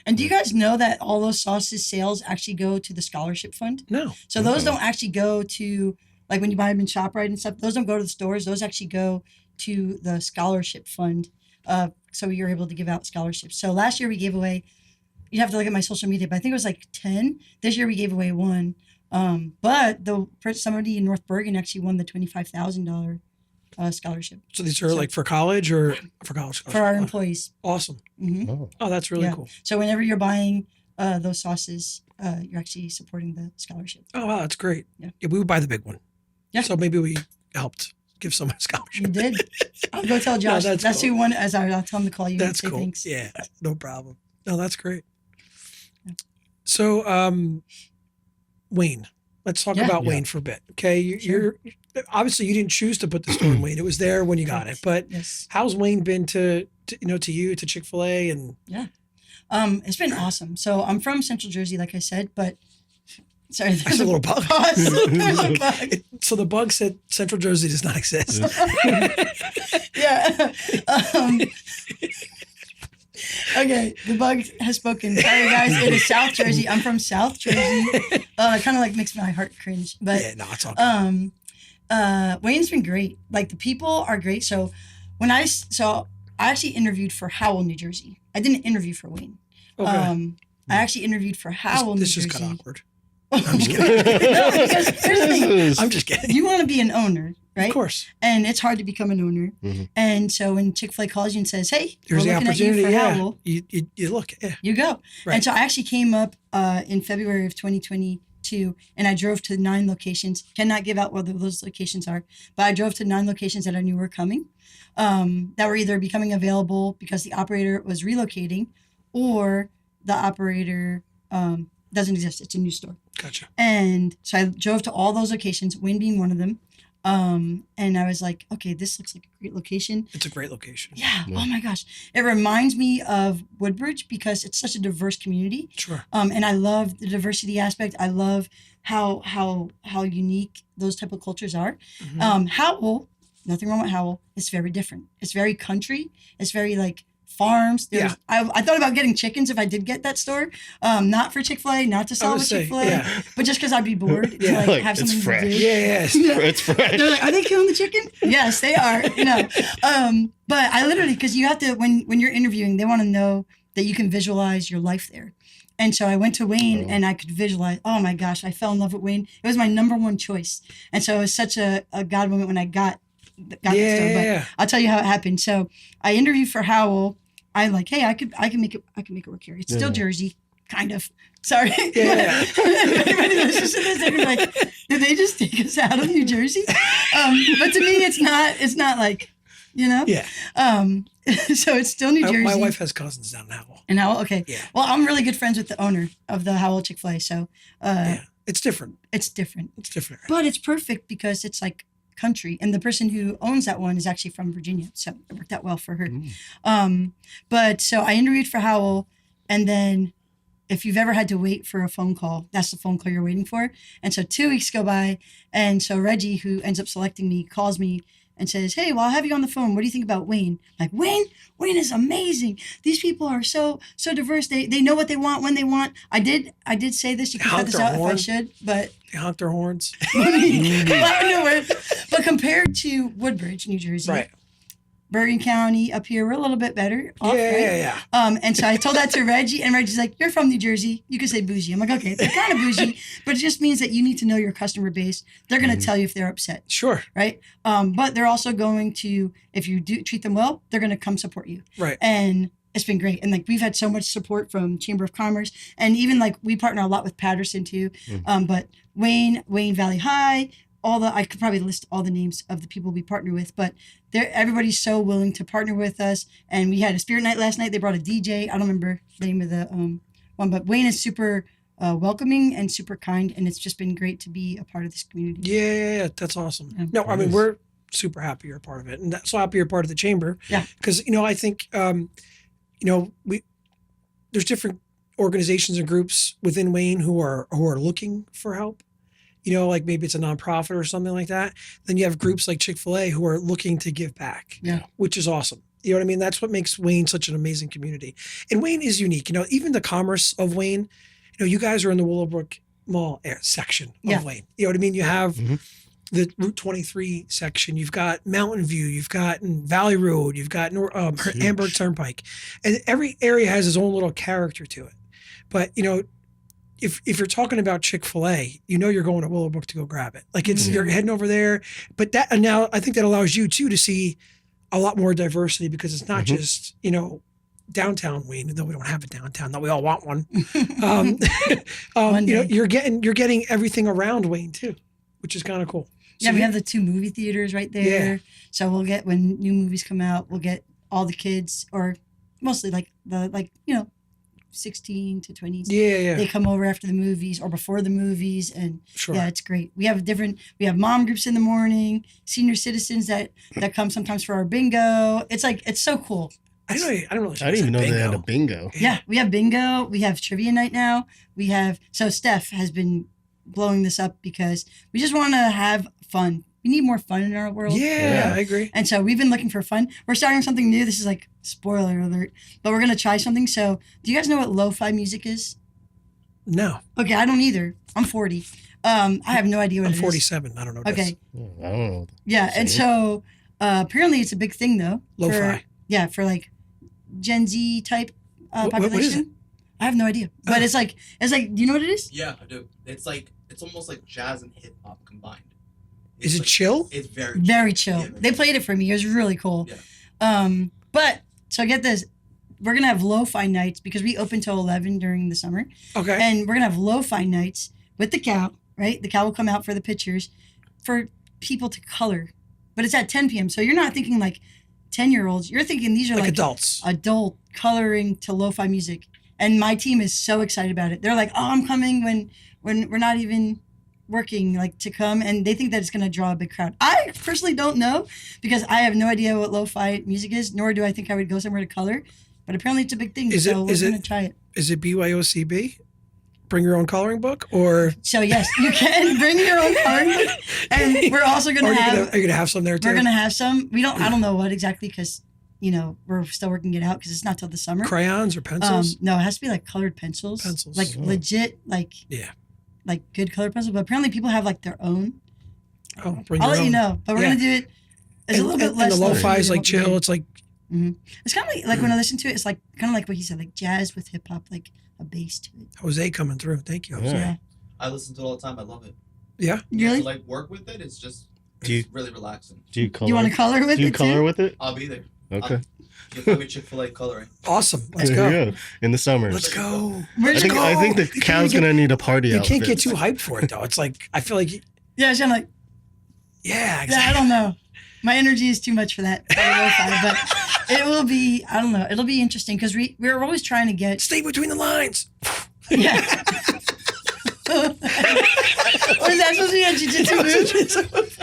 And do you guys know that all those sauces sales actually go to the scholarship fund? No. So those Okay. don't actually go to, like when you buy them in ShopRite and stuff, those don't go to the stores. Those actually go to the scholarship fund. So you're able to give out scholarships. So last year we gave away, you'd have to look at my social media, but I think it was like 10. This year we gave away 1. But somebody in North Bergen actually won the $25,000 scholarship So these are like for college or for college? for our employees. Awesome. hmm Oh, Oh, that's really Yeah. cool. So whenever you're buying those sauces, you're actually supporting the scholarship. Oh, wow. That's great. Yeah. We would buy the big one. Yeah. So maybe we helped give someone a scholarship. You did. I'll go tell Josh. that's that's cool. who won. I'll tell him to call you. That's and say cool. Thanks. Yeah. No problem. No, that's great. Yeah. So, Wayne, let's talk Yeah. about Yeah. Wayne for a bit. Okay. Sure. You're obviously you didn't choose to put the store in Wayne. It was there when you got it. But Yes. how's Wayne been to you, to Chick-fil-A? And It's been awesome. So I'm from Central Jersey, like I said, but sorry, That's a little bug. pause. There's a bug. So the bug said Central Jersey does not exist. Yeah. Okay, the bug has spoken. Sorry, guys. It is South Jersey. I'm from South Jersey. It kind of like makes my heart cringe, but Yeah, no, it's all good. Wayne's been great. Like the people are great. So I actually interviewed for Howell, New Jersey. I didn't interview for Wayne. Okay. I actually interviewed for Howell, this New is Jersey. kind of awkward. I'm just kidding. No, because here's the thing. I'm just kidding. You want to be an owner, right? Of course. And it's hard to become an owner. Mhm. And so when Chick-fil-A calls you and says, "Hey, There's we're the looking at you opportunity. for Yeah. Howell," You look. Yeah. you go. Right. And so I actually came up in February of 2022, and I drove to 9 locations. Cannot give out what those locations are, but I drove to 9 locations that I knew were coming, that were either becoming available because the operator was relocating, or the operator doesn't exist. It's a new store. Gotcha. And so I drove to all those locations, Wayne being one of them. And I was like, okay, this looks like a great location. It's a great location. Yeah. Yeah. Oh my gosh. It reminds me of Woodbridge because it's such a diverse community. Sure. And I love the diversity aspect. I love how unique those type of cultures are. Mhm. Howell, nothing wrong with Howell. It's very different. It's very country. It's very like farms. Yeah. I thought about getting chickens if I did get that store. Not for Chick-fil-A, not to I sell would with say, Chick-fil-A, yeah. but just because I'd be bored Yeah. to like, Like, have it's something fresh. to do. Yeah. It's fresh. They're like, are they killing the chicken? Yes, they are. But I literally, because you have to, when you're interviewing, they want to know that you can visualize your life there. And so I went to Wayne Oh. and I could visualize, oh my gosh, I fell in love with Wayne. It was my number one choice. And so it was such a God moment when I got that store. But Yeah. I'll tell you how it happened. So I interviewed for Howell. I'm like, hey, I can make it work here. It's still Yeah. Jersey, kind of. Sorry. Yeah. Everybody listens to this, they're like, did they just take us out of New Jersey? But to me, it's not like, Yeah. So it's still New Jersey. My wife has cousins down in Howell. And Howell, okay. Yeah. Well, I'm really good friends with the owner of the Howell Chick-fil-A, so Yeah. It's different. it's different. It's different. But it's perfect because it's like country, and the person who owns that one is actually from Virginia, so it worked out well for her. But so I interviewed for Howell, and then if you've ever had to wait for a phone call, that's the phone call you're waiting for. And so 2 weeks go by, and so Reggie, who ends up selecting me, calls me and says, hey, well, I'll have you on the phone. What do you think about Wayne? I'm like, Wayne is amazing. These people are so diverse. They know what they want when they want. I did say this. You can cut Honk this their out horn. if I should, but They honk their horns. but compared to Woodbridge, New Jersey, Right. Bergen County up here, we're a little bit better off, Yeah, right? yeah, yeah. And so I told that to Reggie, and Reggie's like, you're from New Jersey. You can say bougie. I'm like, okay, they're kind of bougie, but it just means that you need to know your customer base. They're going to tell you if they're upset, Sure. right? But they're also going to, if you do treat them well, they're going to come support you. Right. And it's been great. And like, we've had so much support from Chamber of Commerce, and even like we partner a lot with Patterson too. But Wayne Valley High, I could probably list all the names of the people we partner with, but everybody's so willing to partner with us. And we had a spirit night last night. They brought a DJ. I don't remember the name of the one. But Wayne is super welcoming and super kind, and it's just been great to be a part of this community. Yeah, that's awesome. Yeah. No, I mean, Nice. we're super happy you're a part of it, and that's so happy you're part of the chamber. Yeah. Because I think there's different organizations and groups within Wayne who are looking for help. Like maybe it's a nonprofit or something like that. Then you have groups like Chick-fil-A who are looking to give back. Yeah. Which is awesome. You know what I mean? That's what makes Wayne such an amazing community. And Wayne is unique. Even the commerce of Wayne, you guys are in the Willowbrook Mall section of Yeah. Wayne. You know what I mean? You have Mhm. the Route 23 section. You've got Mountain View. You've got Valley Road. You've got Huge. Hamburg Turnpike. And every area has its own little character to it. But, if you're talking about Chick-fil-A, you're going to Willowbrook to go grab it. Like you're heading over there. But and now I think that allows you too to see a lot more diversity because it's not just, downtown Wayne, though we don't have a downtown, though we all want one. One day. You're getting everything around Wayne too, which is kind of cool. Yeah, So we have the 2 movie theaters right there. Yeah. So we'll get, when new movies come out, we'll get all the kids, or mostly 16 to 20s. yeah, They come over after the movies or before the movies, and sure. yeah, it's great. We have mom groups in the morning, senior citizens that come sometimes for our bingo. It's so cool. I don't know. I didn't even know they had a bingo. Yeah, we have bingo. We have trivia night now. So Steph has been blowing this up because we just want to have fun. We need more fun in our world. Yeah, I agree. And so we've been looking for fun. We're starting something new. This is like spoiler alert, but we're going to try something. So do you guys know what lo-fi music is? No, Okay, I don't either. I'm 40. I have no idea what I'm it is. 47. I don't know. What Okay. I don't know. Yeah. And so apparently it's a big thing though. Lo-fi. For like Gen Z type What population. is it? I have no idea. But Oh. it's like, do you know what it is? Yeah, I do. It's almost like jazz and hip hop combined. Is it like- chill? It's very Very chill. Yeah, very They chill. played it for me. It was really cool. Yeah. But so get this. We're going to have lo-fi nights because we open till 11 during the summer. Okay. And we're going to have lo-fi nights with the cow, right? The cow will come out for the pictures for people to color. But it's at 10 p.m. So you're not thinking like 10-year-olds. You're thinking these are like like adults. adult coloring to lo-fi music. And my team is so excited about it. They're like, oh, I'm coming when we're not even working, like to come. And they think that it's going to draw a big crowd. I personally don't know because I have no idea what lo-fi music is, nor do I think I would go somewhere to color. But apparently it's a big thing. Is so we're going to it try it. is it BYOCB? Bring your own coloring book, or So yes, you can bring your own coloring book. And we're also going are to you have... gonna have some there too? We're gonna have some. I don't know what exactly because we're still working it out because it's not till the summer. Crayons or pencils? No, it has to be like colored pencils. Pencils. Like Oh. legit, like good colored pencils. But apparently people have like their own. Oh, bring I'll your let own. you know. But we're Yeah. gonna do it. It's a little bit less. And the lo-fi is than like what we did. chill. It's like It's kind of like when I listen to it, it's like kind of like what he said, like jazz with hip hop, like a bass to it. Jose coming through. Thank you, Jose. Yeah. Yeah. I listen to it all the time. I love it. Yeah. Really? To like work with it, it's just Do you- it's really relaxing. Do you color? You want to color with Do you it color too? with it? I'll be there. Okay. You'll find me Chick-fil-A coloring. Awesome. Let's There go. you go. In the summers. Let's go. We're I just think, I think the You can't cow's get- gonna need a party You outfit. can't get too hyped for it though. It's like I feel like yeah, it's kind of like yeah, yeah. I exactly. don't know. My energy is too much for that. But it will be. I don't know. It'll be interesting because we're always trying to get. Stay between the lines. Yeah. Was that supposed to be a jiu-jitsu move?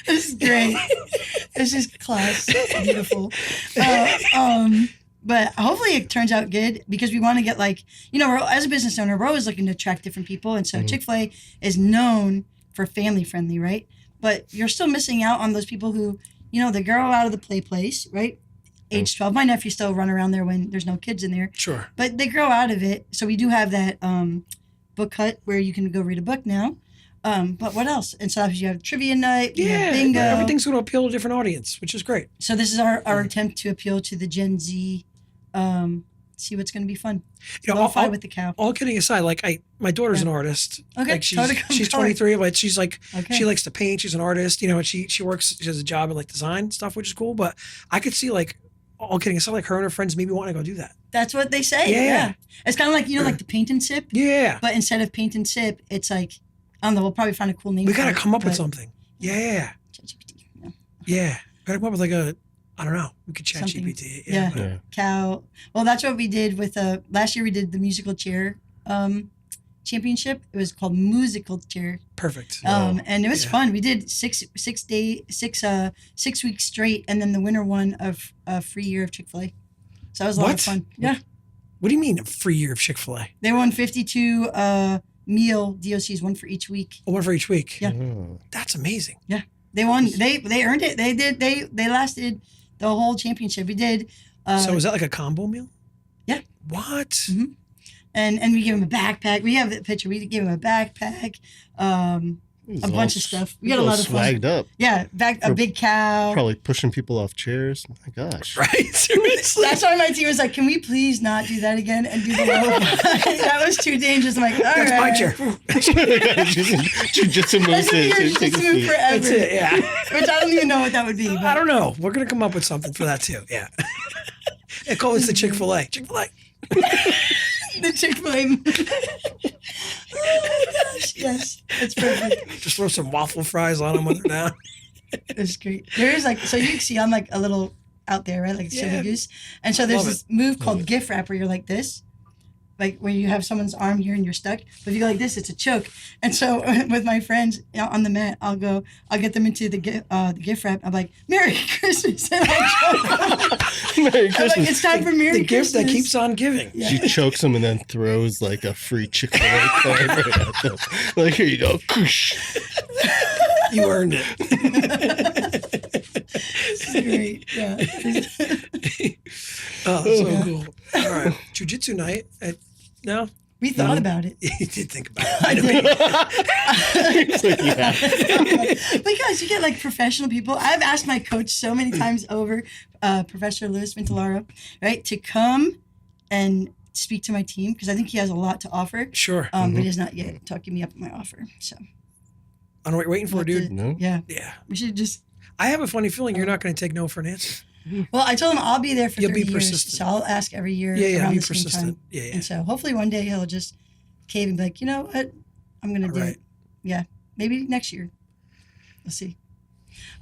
This is great. This is class. Beautiful. But hopefully it turns out good because we want to get as a business owner, we're always looking to attract different people. And so Mhm. Chick-fil-A is known for family friendly, right? But you're still missing out on those people who, they grow out of the play place, right? Age 12. My nephew still run around there when there's no kids in there. Sure. But they grow out of it. So we do have that book hut where you can go read a book now. But what else? And so you have trivia night, we have Yeah. bingo. Everything's going to appeal to a different audience, which is great. So this is our attempt to appeal to the Gen Z. See what's going to be fun. Lo-fi with the cow. All kidding aside, like my daughter's Yeah. an artist. Okay, Like totally come she's color. 23, but she's like Okay. she likes to paint. She's an artist, and she works. She has a job in like design stuff, which is cool. But I could see like all kidding aside, like her and her friends maybe want to go do that. That's what they say. Yeah. Yeah. It's kind of like, like the paint and sip. Yeah, But instead of paint and sip, it's like, I don't know, we'll probably find a cool name we for got to it, come up with but- something. Yeah, ChatGPT, yeah. yeah, got to come up with like a I don't know. We could chat Something. GPT. Yeah. Yeah. Cow. Well, that's what we did with last year. We did the musical chair championship. It was called musical chair. Perfect. And it was Yeah. fun. We did 6 weeks straight, and then the winner won a free year of Chick-fil-A. So that was a lot of What? fun. Yeah, What do you mean a free year of Chick-fil-A? they won 52 meal DOCs, one for each week. Oh, one for each week. Yeah. Oh. That's amazing. They won. They earned it. They lasted the whole championship. We did. So is that like a combo meal? Yeah. What? Mhm. And we gave him a backpack. We have the picture. We gave him a backpack. He's A all bunch of s- stuff. We he's got a all lot of fun. swagged up. Yeah, a For- big cow. Probably pushing people off chairs. My gosh. Right? Seriously? That's why my team was like, "Can we please not do that again and do the low guy?" That was too dangerous. I'm like, all That's my right. chair. Jiu-jitsu moves That's in. your Take a jiu-jitsu move seat. forever. That's it. Yeah. Which I don't even know what that would be. I But don't know. We're gonna come up with something for that too. Yeah. Yeah, call this the Chick-fil-A. Chick-fil-A. the Chick-fil-A. Oh my gosh! Yes, it's perfect. Just throw some waffle fries on them when they're down. It's great. There is like, so you can see I'm like a little out there, right? Like a silly Yeah. goose. And so there's Love this move called Love it. gift wrap where you're like this, like where you have someone's arm here and you're stuck. But if you go like this, it's a choke. And so with my friends on the mat, I'll get them into the gift wrap. I'm like, Merry Christmas. And I choke them. Merry I'm like, Christmas. it's time for Merry The gift Christmas. that keeps on giving. Yeah. She chokes him and then throws like a free Chick-fil-A card right at them. Like, here you go. Koosh. You earned it. This is great. Yeah. Oh, so Yeah. cool. All right. Jiu-jitsu night. No? We thought about it. You did think about it. I did. It's like, yeah. Because you get like professional people. I've asked my coach so many times over, Professor Louis Ventolaro, right, to come and speak to my team because I think he has a lot to offer. Sure. But he has not yet talking me up my offer. So I don't know what you're waiting for, we'll have dude. to- No? yeah, Yeah. we should just. I have a funny feeling you're not going to take no for an answer. Well, I told him I'll be there for You'll 30 be years, persistent. so I'll ask every year Yeah, around be the same persistent. time. Yeah. And so hopefully one day he'll just cave and be like, you know what, I'm gonna All do right. it. Yeah, maybe next year. We'll see.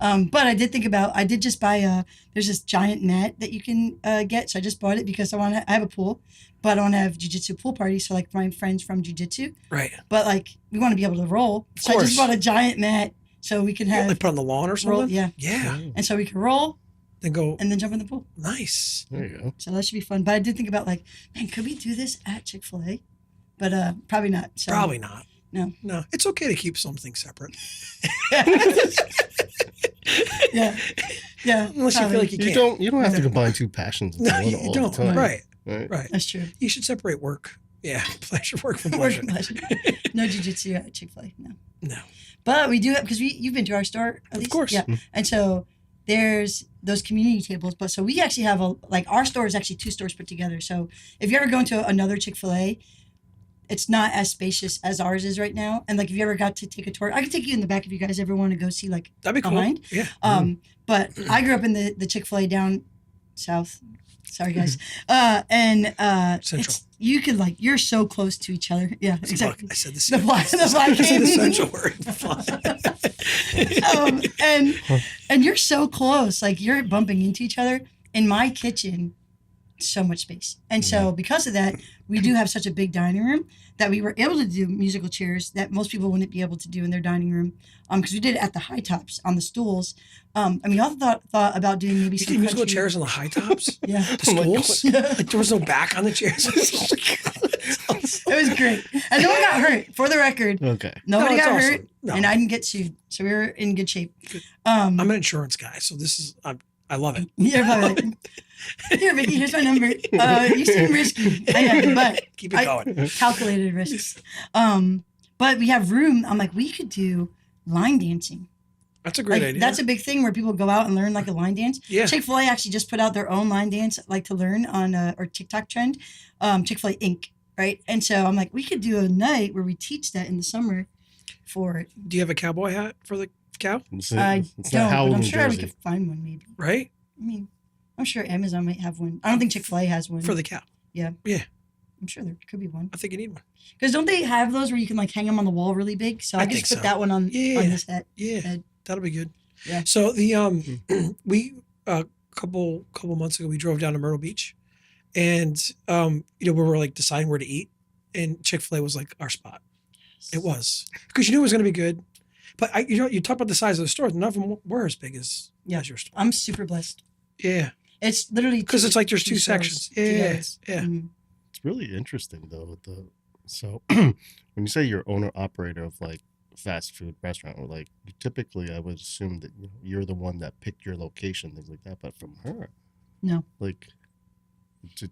But I did just buy there's this giant net that you can get. So I just bought it because I have a pool, but I want to have jiu-jitsu pool parties. So like my friends from jiu-jitsu, Right. but like we want to be able to roll. So I course. just bought a giant mat so we can You have like put on the lawn or something? roll. Yeah. Yeah. And so we can roll Then go, and then jump in the pool. nice. There you go. So that should be fun. But I did think about like, man, could we do this at Chick-fil-A? But probably not. So Probably not. No. No. It's okay to keep something separate. Yeah. Yeah. Unless you feel probably. like you You can't. don't have to No. combine two passions into No, one you all don't. the time. Right. Right. Right. That's true. You should separate work. Yeah. Pleasure. Work from Work pleasure. and pleasure. No jiu-jitsu at Chick-fil-A. No. No. But we do have, because you've been to our store at Of least. course. Yeah. And so there's those community tables. But so we actually have our store is actually 2 stores put together. So if you ever go into another Chick-fil-A, it's not as spacious as ours is right now. And like if you ever got to take a tour, I could take you in the back if you guys ever want to go see like That'd be cool. behind. Yeah. But I grew up in the Chick-fil-A down south. Sorry guys. And Central. it's you could like you're so close to each other. Yeah, It's exactly. I said The black I said the game. essential word. And you're so close, like you're bumping into each other. In my kitchen, so much space, and so because of that, we do have such a big dining room that we were able to do musical chairs that most people wouldn't be able to do in their dining room, because we did it at the high tops on the stools. And we also thought about doing maybe You some did musical country- chairs on the high tops? Yeah, The Oh my God. stools? Like there was no back on the chairs? it was great, and no one got hurt. For the record, Okay. nobody No, it's got awesome. hurt, No. and I didn't get sued, so we were in good shape. Good. Um, I'm an insurance guy, so this is I love it. You're probably like, here, Vickie, here's my number. You seem risky. I am, but Keep it going. calculated risks. But we have room. I'm like, we could do line dancing. That's a great Like, idea. that's a big thing where people go out and learn like a line dance. Yeah. Chick-fil-A actually just put out their own line dance, like to learn on or TikTok trend, Chick-fil-A Inc. Right, and so I'm like, we could do a night where we teach that in the summer. For it, Do you have a cowboy hat for the cow? It's, I it's don't, not Howell, but I'm New sure we Jersey. could find one maybe. Right? I mean, I'm sure Amazon might have one. I don't think Chick-fil-A has one. For the cow. I'm sure there could be one. I think you need one. Because don't they have those where you can like hang them on the wall really big? So I, I just think put so. that one Yeah. on this hat. Yeah. Ed. That'll be good. Yeah. So the we couple months ago, we drove down to Myrtle Beach, and we were like deciding where to eat, and Chick-fil-A was like our spot. It was because you knew it was going to be good, but you talk about the size of the stores. None of them were as big as your store. I'm super blessed. Yeah, It's literally because it's like there's two stores, sections. two Yeah, guys. yeah. Mhm. It's really interesting though. So when you say you're owner operator of like fast food restaurant, or like typically I would assume that you're the one that picked your location, things like that. But from her, No. like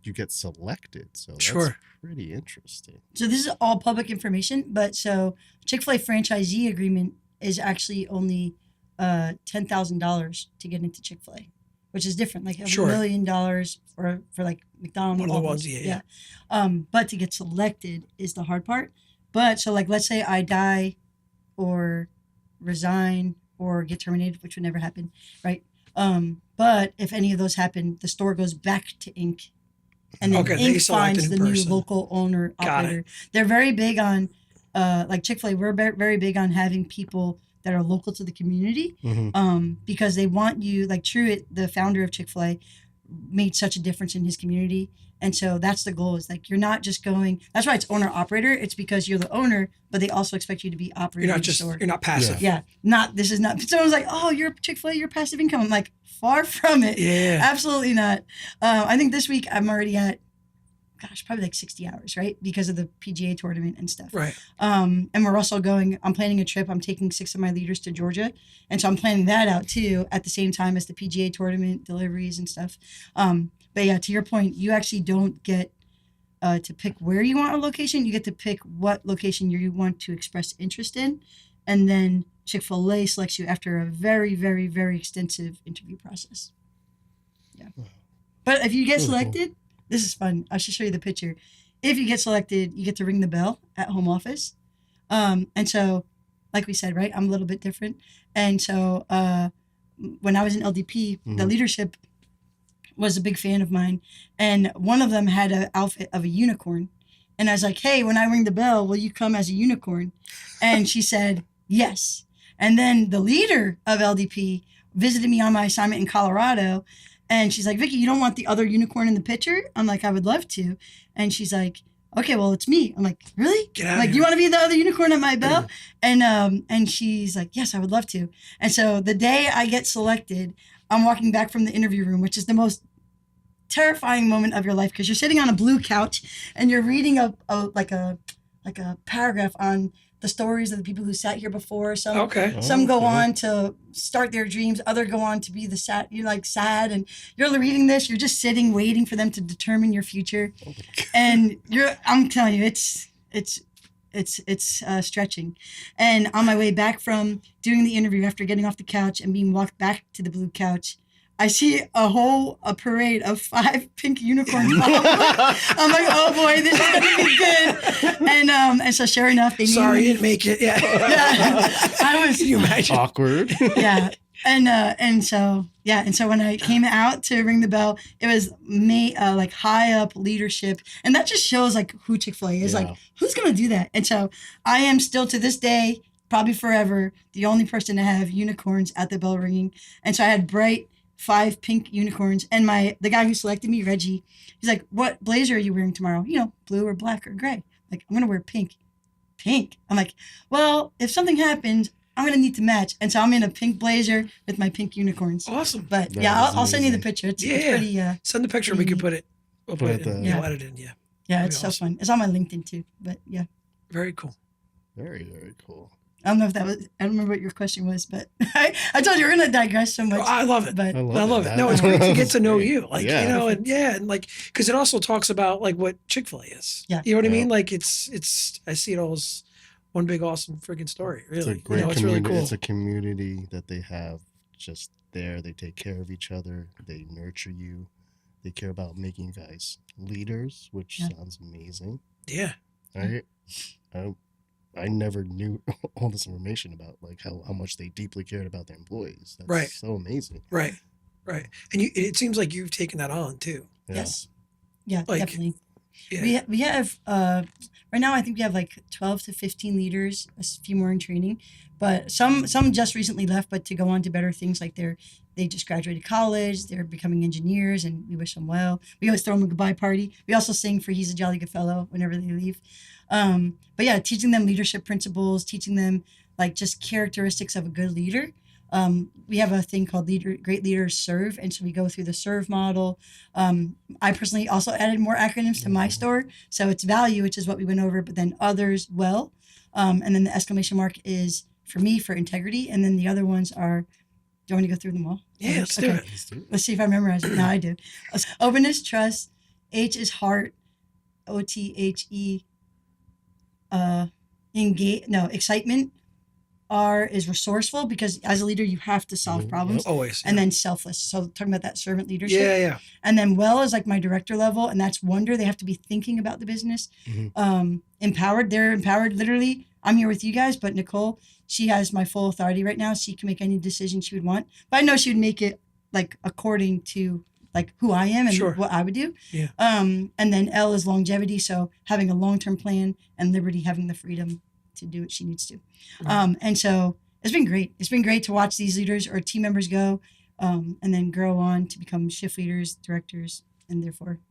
you get selected. So that's Sure. pretty interesting. So this is all public information, but so Chick-fil-A franchisee agreement is actually only $10,000 to get into Chick-fil-A, which is different. Like Sure. $1 million for like McDonald's. One of the all ones, those. yeah. But to get selected is the hard part. But so like let's say I die or resign or get terminated, which would never happen, right? But if any of those happen, the store goes back to Inc. And then Okay, they Inc. select finds in the new person. local owner Got it. operator. They're very big on, like Chick-fil-A, we're very big on having people that are local to the community, because they want you, like Truett, the founder of Chick-fil-A, made such a difference in his community. And so that's the goal, is like you're not just going, that's why it's owner operator. It's because you're the owner, but they also expect you to be operating You're not the store. you're not passive. Yeah, this is not, someone's like, oh, you're Chick-fil-A, you're passive income. I'm like, far from it. Yeah. Absolutely not. I think this week I'm already at, probably like 60 hours, right? Because of the PGA tournament and stuff. Right. And we're also I'm planning a trip. I'm taking 6 of my leaders to Georgia. And so I'm planning that out too at the same time as the PGA tournament deliveries and stuff. But yeah, to your point, you actually don't get to pick where you want a location. You get to pick what location you want to express interest in. And then Chick-fil-A selects you after a very, very, very extensive interview process. Yeah. But if you get Really cool. selected, this is fun. I should show you the picture. If you get selected, you get to ring the bell at home office. And so, like we said, right, I'm a little bit different. And so when I was in LDP, the leadership was a big fan of mine. And one of them had an outfit of a unicorn. And I was like, hey, when I ring the bell, will you come as a unicorn? And she said, yes. And then the leader of LDP visited me on my assignment in Colorado. And she's like, Vickie, you don't want the other unicorn in the picture? I'm like, I would love to. And she's like, okay, well, it's me. I'm like, really? Get out I'm like, of you here. want to be the other unicorn at my bell? And she's like, yes, I would love to. And so the day I get selected, I'm walking back from the interview room, which is the most terrifying moment of your life, because you're sitting on a blue couch and you're reading a paragraph on the stories of the people who sat here before. Some go on to start their dreams, other go on to be the sad. You're like sad, and you're reading this. You're just sitting, waiting for them to determine your future, and I'm telling you, it's stretching. And on my way back from doing the interview, after getting off the couch and being walked back to the blue couch, I see a parade of 5 pink unicorns. I'm like, oh boy, this is gonna be good. And so sure enough, they Sorry, named you didn't make it. Yeah. I was. Can you imagine? Awkward. Yeah. And so when I came out to ring the bell, it was like high up leadership, and that just shows like who Chick-fil-A is. Yeah. Like, who's gonna do that? And so I am still to this day, probably forever, the only person to have unicorns at the bell ringing. And so I had bright 5 pink unicorns, and the guy who selected me, Reggie, he's like, what blazer are you wearing tomorrow? Blue or black or gray? Like, I'm gonna wear pink. I'm like, well, if something happens, I'm gonna need to match. And so I'm in a pink blazer with my pink unicorns. Awesome. But That yeah, is I'll send you the amazing. picture. It's Yeah. pretty Send the picture. We could put it. We'll put it. Put In. the- Yeah, we'll edit it in. Yeah. yeah, That'd it's be so awesome. fun. It's on my LinkedIn too. But yeah. Very cool. Very, very cool. I don't know if I don't remember what your question was, but I told you we're gonna digress so much. I love it. But I love it. No, it's great to get to know you. Like, Yeah. and like, because it also talks about like what Chick-fil-A is. Yeah. You know what I Yeah. mean? Like it's, I see it all as one big, awesome freaking story. Really. It's a great it's community. really cool. It's a community that they have just there. They take care of each other. They nurture you. They care about making you guys leaders, which Yeah. sounds amazing. Yeah. I never knew all this information about like how much they deeply cared about their employees. That's Right. so amazing. Right. And it seems like you've taken that on too. Yeah. yes. Yeah, Like, definitely. Yeah. We have right now I think we have like 12 to 15 leaders, a few more in training, but some just recently left, but to go on to better things like they just graduated college, they're becoming engineers, and we wish them well. We always throw them a goodbye party. We also sing for He's a Jolly Good Fellow whenever they leave. But yeah, teaching them leadership principles, teaching them like just characteristics of a good leader. We have a thing called Great Leaders Serve, and so we go through the serve model. I personally also added more acronyms to my store, so it's value, which is what we went over, but then others well, and then the exclamation mark is for me for integrity, and then the other ones are. Do you want to go through them all? Yeah, let's do it. Let's see if I memorize it. No, I do. Openness, trust. H is heart. OTHE. Engage. No, excitement. R is resourceful, because as a leader you have to solve problems. Always. And then selfless. So talking about that servant leadership. Yeah. And then well is like my director level, and that's wonder. They have to be thinking about the business. Empowered. They're empowered. Literally, I'm here with you guys, but Nicole, she has my full authority right now. She can make any decision she would want, but I know she would make it like according to like who I am and what I would do. Yeah. And then L is longevity. So having a long-term plan, and Liberty having the freedom to do what she needs to. Right. And so it's been great. It's been great to watch these leaders or team members go, and then grow on to become shift leaders, directors, and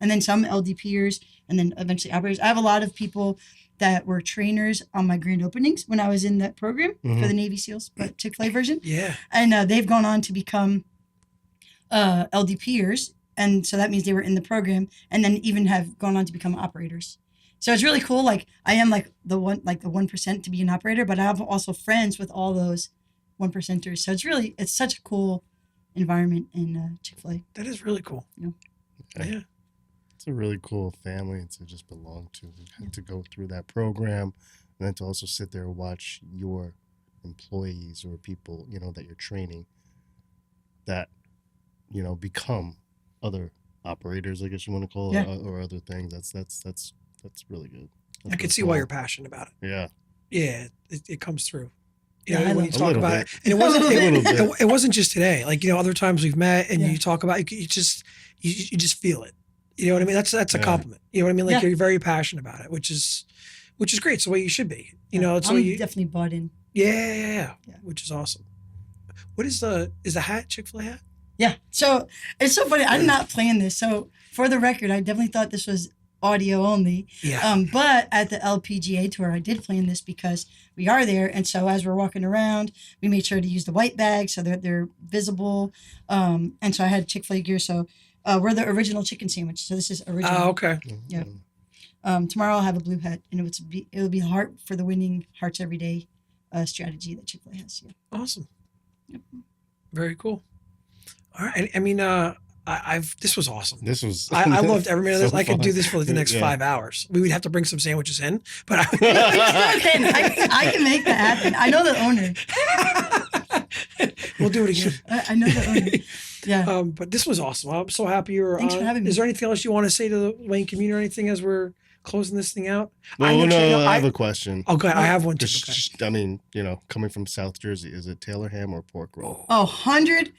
then some LDPers, and then eventually operators. I have a lot of people that were trainers on my grand openings when I was in that program for the Navy SEALs, but Chick-fil-A version. Yeah. And they've gone on to become LDPers. And so that means they were in the program, and then even have gone on to become operators. So it's really cool. Like I am like the 1% to be an operator, but I have also friends with all those 1%ers. So it's such a cool environment in Chick-fil-A. That is really cool. Yeah. It's a really cool family to just belong to, to go through that program, and then to also sit there and watch your employees or people, that you're training that, become other operators, I guess you want to call it, or other things. That's really good. I can see why you're passionate about it. Yeah. Yeah, it comes through. When you talk about it, and it wasn't just today. Like other times we've met, and you talk about you just feel it. You know what I mean? That's a compliment. You know what I mean? Like you're very passionate about it, which is great. It's the way you should be. It's I'm the way you definitely bought in. Yeah. Which is awesome. What is the hat? Chick-fil-A hat? Yeah. So it's so funny. I'm not playing this. So for the record, I definitely thought this was audio only. Yeah. But at the LPGA tour, I did plan this because we are there, and so as we're walking around, we made sure to use the white bags so that they're visible. And so I had Chick-fil-A gear. So we're the original chicken sandwich. So this is original. Oh, okay. Yeah. Tomorrow I'll have a blue hat, and it'll be heart for the winning Hearts Every Day strategy that Chick-fil-A has. Yeah. Awesome. Yep. Very cool. All right. I mean, this was awesome. I loved every minute of this. I could do this for like the next 5 hours. We would have to bring some sandwiches in, but I can make that happen. I know the owner. We'll do it again. I know the owner. Yeah. But this was awesome. I'm so happy you're. Thanks for having me. Is there anything else you want to say to the Wayne community or anything as we're closing this thing out? I have a question. Oh, good. I have one too. I mean, coming from South Jersey, is it Taylor ham or pork roll? 100%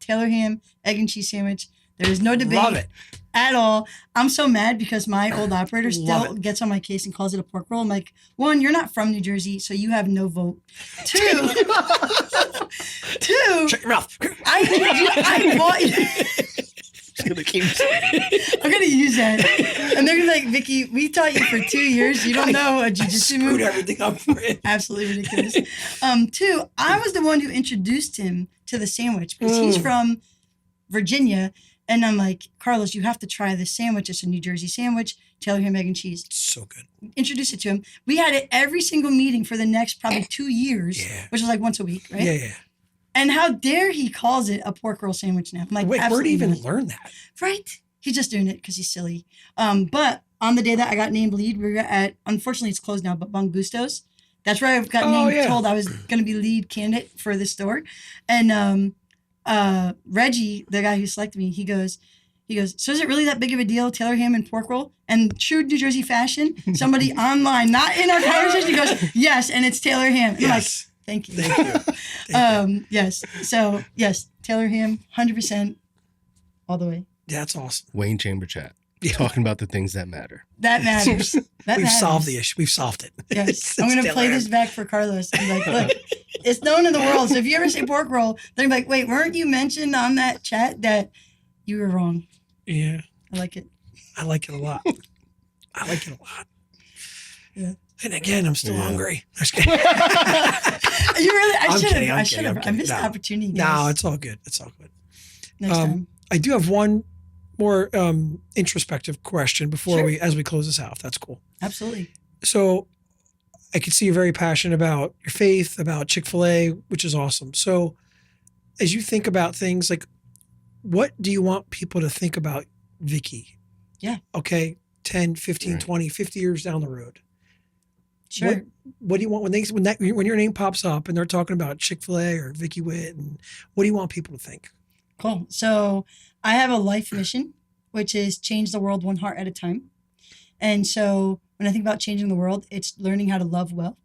Taylor ham, egg and cheese sandwich. There is no debate. Love it. At all. I'm so mad because my old operator still gets on my case and calls it a pork roll. I'm like, 1, you're not from New Jersey, so you have no vote. 2, shut your mouth. I bought you. I'm gonna use that, and they're gonna be like, Vickie, we taught you for 2 years. You don't know a jiu-jitsu move. Screwed everything up for it. Absolutely ridiculous. 2, I was the one who introduced him to the sandwich because he's from Virginia, and I'm like, Carlos, you have to try this sandwich. It's a New Jersey sandwich, Taylor ham, egg and cheese. It's so good. Introduce it to him. We had it every single meeting for the next probably 2 years, which was like once a week, right? Yeah. And how dare he calls it a pork roll sandwich now? I'm like, wait, where'd he even learn that? Right. He's just doing it because he's silly. But on the day that I got named lead, we were at, unfortunately it's closed now, but Bon Gustos. That's where I got told I was going to be lead candidate for this store. And Reggie, the guy who selected me, he goes, so is it really that big of a deal, Taylor ham and pork roll? And true New Jersey fashion, somebody online, not in our conversation, goes, yes, and it's Taylor ham. I'm like, thank you. Yes. So, yes, Taylor ham, 100%, all the way. That's awesome. Wayne Chamber Chat. talking about the things that matter. That matters. That We've matters. solved the issue. We've solved it. Yes. I'm going to play this back for Carlos. I'm like, look, it's known in the world. So if you ever say pork roll, they're like, wait, weren't you mentioned on that chat that you were wrong? Yeah. I like it. I like it a lot. I like it a lot. Yeah. And again, I'm still Yeah. hungry. I'm just kidding. You really, I'm kidding, I'm I kidding, should I'm have. I kidding. missed the No. opportunity. Guys. No, it's all good. It's all good. Next time. I do have one more introspective question before Sure. as we close this out. If that's cool. Absolutely. So I can see you're very passionate about your faith, about Chick-fil-A, which is awesome. So as you think about things like, what do you want people to think about Vickie? Yeah. Okay. 10, 15, Right. 20, 50 years down the road. Sure. What do you want when your name pops up and they're talking about Chick-fil-A or Vickie Witt, and what do you want people to think? Cool. So I have a life mission, which is change the world one heart at a time. And so when I think about changing the world, it's learning how to love well.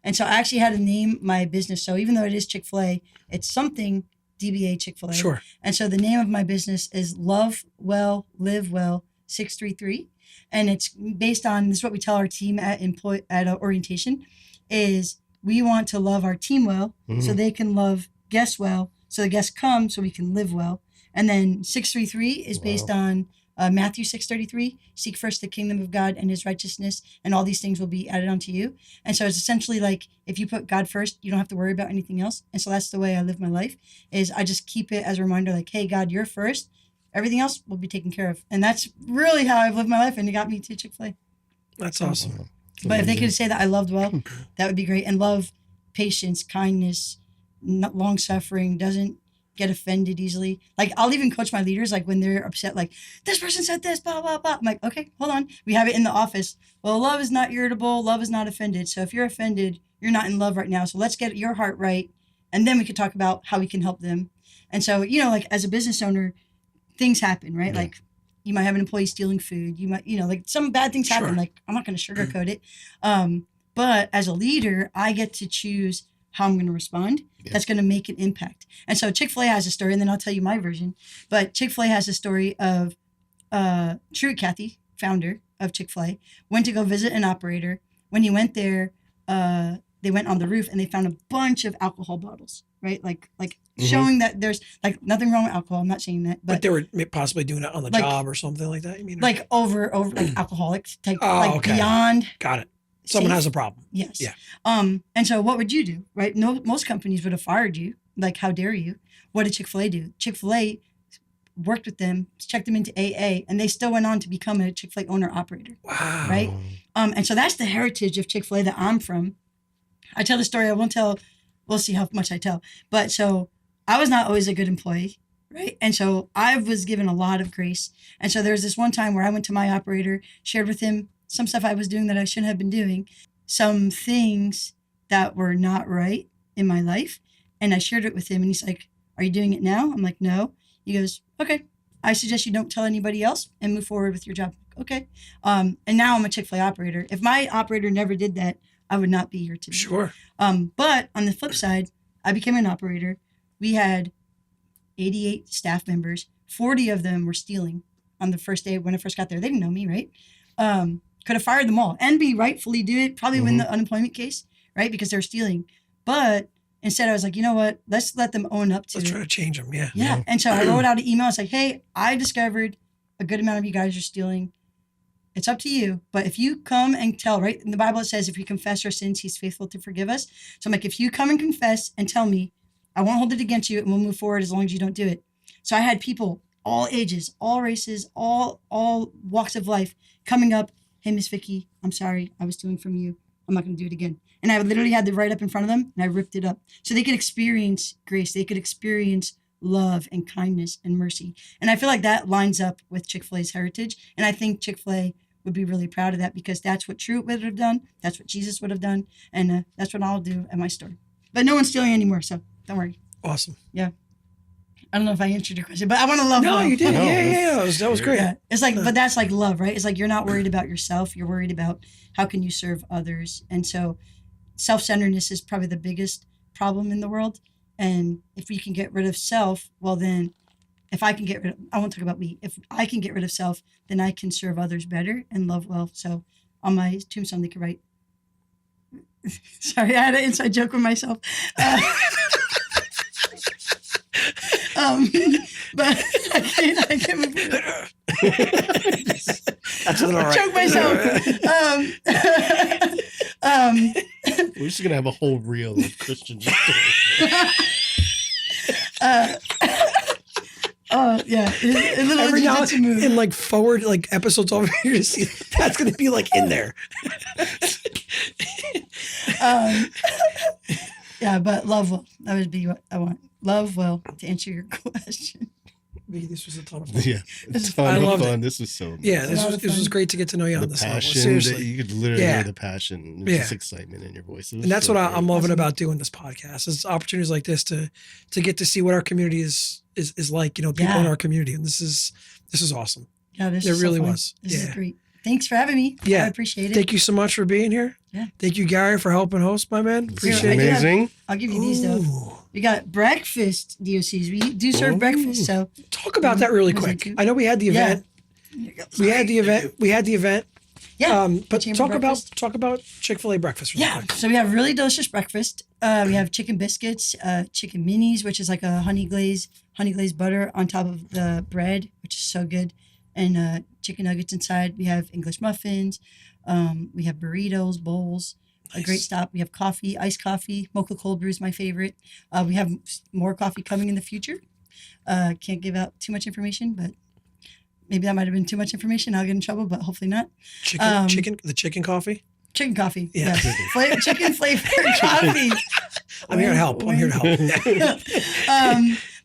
And so I actually had to name my business. So even though it is Chick-fil-A, it's something DBA Chick-fil-A. Sure. And so the name of my business is Love Well, Live Well 633. And it's based on, this is what we tell our team at orientation, is we want to love our team well so they can love guests well, so the guests come so we can live well. And then 633 is based on Matthew 6:33, seek first the kingdom of God and his righteousness, and all these things will be added onto you. And so it's essentially like, if you put God first, you don't have to worry about anything else. And so that's the way I live my life, is I just keep it as a reminder, like, hey, God, you're first. Everything else will be taken care of. And that's really how I've lived my life, and it got me to Chick-fil-A. That's awesome. Wow. But if they could say that I loved well, that would be great. And love, patience, kindness, not long suffering, doesn't get offended easily. Like, I'll even coach my leaders, like when they're upset, like, this person said this, blah, blah, blah. I'm like, okay, hold on. We have it in the office. Well, love is not irritable. Love is not offended. So if you're offended, you're not in love right now. So let's get your heart right. And then we could talk about how we can help them. And so, like as a business owner, things happen, right? Yeah. Like, you might have an employee stealing food. You might, like some bad things happen. Sure. Like, I'm not going to sugarcoat it. But as a leader, I get to choose how I'm going to respond. Yeah. That's going to make an impact. And so Chick-fil-A has a story, and then I'll tell you my version. But Chick-fil-A has a story of Truett Cathy, founder of Chick-fil-A, went to go visit an operator. When he went there, they went on the roof and they found a bunch of alcohol bottles, right? Like showing that there's like nothing wrong with alcohol. I'm not saying that, But they were possibly doing it on the Like- job or something like that. You mean? like over like alcoholics, type, Oh, like okay. beyond. Got it. Someone safe. has a problem. Yes. Yeah. And so what would you do, right? No, most companies would have fired you. Like, how dare you? What did Chick-fil-A do? Chick-fil-A worked with them, checked them into AA, and they still went on to become a Chick-fil-A owner operator. Wow. Right. And so that's the heritage of Chick-fil-A that I'm from. I tell the story. I won't tell. We'll see how much I tell. But so I was not always a good employee. Right. And so I was given a lot of grace. And so there was this one time where I went to my operator, shared with him some stuff I was doing that I shouldn't have been doing, some things that were not right in my life. And I shared it with him, and he's like, are you doing it now? I'm like, no. He goes, okay, I suggest you don't tell anybody else and move forward with your job. Okay. And now I'm a Chick-fil-A operator. If my operator never did that, I would not be here today. Sure. But on the flip side, I became an operator. We had 88 staff members. 40 of them were stealing on the first day when I first got there. They didn't know me, right? Could have fired them all and be rightfully do it, probably win the unemployment case, right? Because they're stealing. But instead, I was like, you know what? Let's let them own up to Let's it. try to change them. Yeah. Yeah. And so I wrote out an email. It's like, hey, I discovered a good amount of you guys are stealing. It's up to you. But if you come and tell, right? In the Bible, it says, if we confess our sins, he's faithful to forgive us. So I'm like, if you come and confess and tell me, I won't hold it against you, and we'll move forward as long as you don't do it. So I had people, all ages, all races, all walks of life coming up. Hey, Miss Vickie, I'm sorry. I was stealing from you. I'm not going to do it again. And I literally had to write up in front of them, and I ripped it up. So they could experience grace. They could experience love and kindness and mercy. And I feel like that lines up with Chick-fil-A's heritage. And I think Chick-fil-A would be really proud of that, because that's what Truett would have done. That's what Jesus would have done. And that's what I'll do at my store. But no one's stealing anymore, so don't worry. Awesome. I don't know if I answered your question, but I want to love No, love. you did. No, Yeah. That was great. Yeah. It's like, but that's like love, right? It's like, you're not worried about yourself. You're worried about how can you serve others. And so self-centeredness is probably the biggest problem in the world. And if we can get rid of self, well, then if I can get rid of, I won't talk about me. If I can get rid of self, then I can serve others better and love well. So on my tombstone, they could write. Sorry, I had an inside joke with myself. But I can't move it. That's all right. Choke myself. We're just gonna have a whole reel of Christian just Yeah. A little Every now jiu-jitsu move. in like forward like episodes over here to see that's gonna be like in there. Yeah, but love well. That would be what I want. Love well, to answer your question. Vickie, this was a ton of fun. yeah, This is I ton of loved fun. This was so Yeah, a lot of this was fun. great to get to know you the on this level. passion that Seriously. you could literally Yeah. hear the passion, there's Yeah. just excitement in your voice. It was And that's so what great. I'm loving Awesome. about doing this podcast. It's opportunities like this to get to see what our community is like, you know, people in Yeah. our community. And this is awesome. Yeah, this It is so really fun. was. This Yeah. is great. Thanks for having me. Yeah. I appreciate it. Thank you so much for being here. Yeah. Thank you, Gary, for helping host, my man. This is I Appreciate do it. have- amazing. I'll give you these though. Ooh. We got breakfast DOCs. We do serve Ooh. breakfast, so Talk about that really Was it quick. good? I know we had the Yeah. event. We had the event. yeah. But Chamber talk breakfast. about Chick-fil-A breakfast really Yeah, quick. so we have really delicious breakfast. We have chicken biscuits, chicken minis, which is like a honey glazed butter on top of the bread, which is so good, and chicken nuggets inside. We have English muffins. We have burritos, bowls. A great Nice. stop. We have coffee, iced coffee. Mocha cold brew is my favorite. We have more coffee coming in the future. Can't give out too much information, but maybe that might have been too much information. I'll get in trouble, but hopefully not. The chicken coffee. Chicken coffee. Yeah. Chicken flavored coffee. I'm here to help. I'm here to help.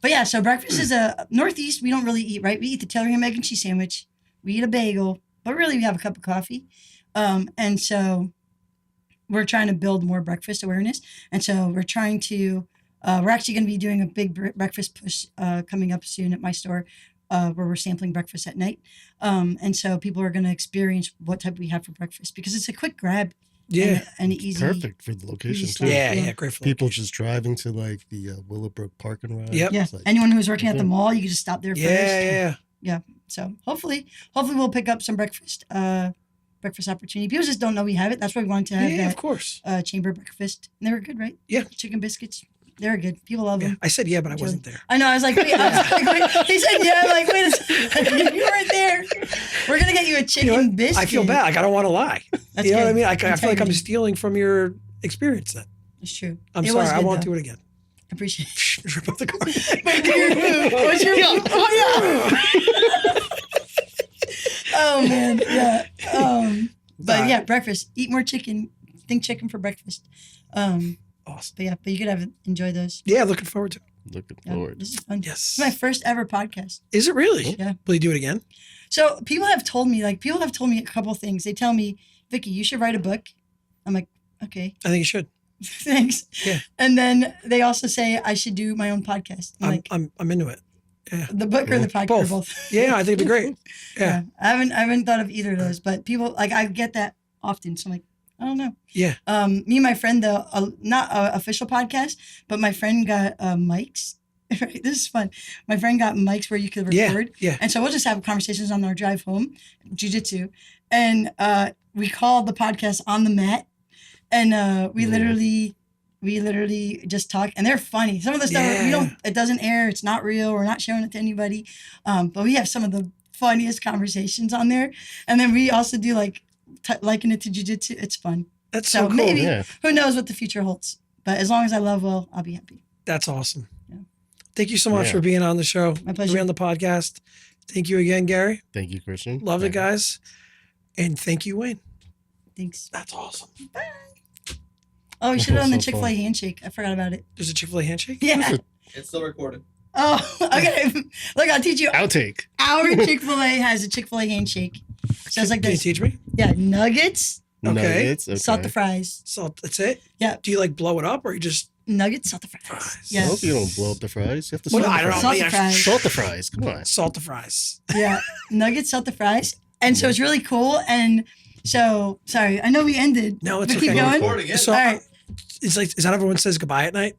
But yeah, so breakfast is a Northeast. We don't really eat, right? We eat the Taylor ham, egg, and cheese sandwich. We eat a bagel, but really we have a cup of coffee. And so we're trying to build more breakfast awareness. And so we're trying to, we're actually going to be doing a big breakfast push coming up soon at my store where we're sampling breakfast at night. And so people are going to experience what type we have for breakfast because it's a quick grab Yeah. and easy. Perfect for the location easy too. stuff. Yeah. Great for People just driving to like the Willowbrook Park and Ride. Yep. Yeah. It's like, Anyone who's working at the Mhm. mall, you can just stop there first. Yeah. So hopefully we'll pick up some breakfast opportunity. People just don't know we have it. That's why we wanted to have Yeah, of that course. chamber breakfast. And they were good, right? Yeah. Chicken biscuits. They were good. People love Yeah. them. I said yeah, but I wasn't there. I know. I was like, wait. He said, yeah. I'm like, wait a second. You weren't there. We're going to get you a chicken You know what? biscuit. I feel bad. Like I don't want to lie. That's you know what I good. mean? I feel like I'm Integrity. stealing from your experience then. It's true. I'm It sorry. was I good, won't though. do it again. Appreciate it. Rip up the car. What's your Oh, yeah. Oh, man. Yeah. But yeah, breakfast. Eat more chicken. Think chicken for breakfast. Awesome. But you could enjoy those. Yeah, looking forward to it. looking Yeah, forward. this is fun. Yes. It's my first ever podcast. Is it really? Yeah. Will you do it again? So people have told me a couple things. They tell me, Vickie, you should write a book. I'm like, okay, I think you should. thanks. Yeah. And then they also say I should do my own podcast. I'm like, I'm into it. Yeah. the book or the podcast Both. or both. Yeah, I think it'd be great. Yeah. I haven't thought of either of those, but people I get that often. So I'm like, I don't know. Yeah. Me and my friend, though, not an official podcast, but my friend got mics. Right, this is fun. My friend got mics where you could record. Yeah. And so we'll just have conversations on our drive home, jiu-jitsu. And we called the podcast On the Mat. And we literally just talk. And they're funny. Some of the stuff it doesn't air. It's not real. We're not showing it to anybody. But we have some of the funniest conversations on there. And then we also do liken it to jiu-jitsu. It's fun. That's so cool. maybe, Yeah. who knows what the future holds. But as long as I love well, I'll be happy. That's awesome. Yeah. Thank you so much Yeah. for being on the show. My pleasure. For being on the podcast. Thank you again, Gary. Thank you, Christian. Love it, guys. And thank you, Wayne. Thanks. That's awesome. Oh, we should have done the So Chick-fil-A fun. handshake. I forgot about it. There's a Chick-fil-A handshake? Yeah. It's still recorded. Oh, okay. Look, I'll teach you. Outtake. Our Chick-fil-A has a Chick-fil-A handshake. So it's like Can you this. teach me? Yeah, nuggets, Okay. Nuggets. Okay. salt the fries. Salt. That's it? Yeah. Do you like blow it up or you just Nuggets, salt the fries. Fries. Yeah. I hope you don't blow up the fries. You have to Well, salt I the don't fries. know. Salt the fries. Salt the fries. Come on. salt the fries? Yeah, nuggets, salt the fries. And so it's really cool. And so, sorry, I know we ended. No, it's But keep okay. going. Record again. So All right. it's like, is that everyone says goodbye at night?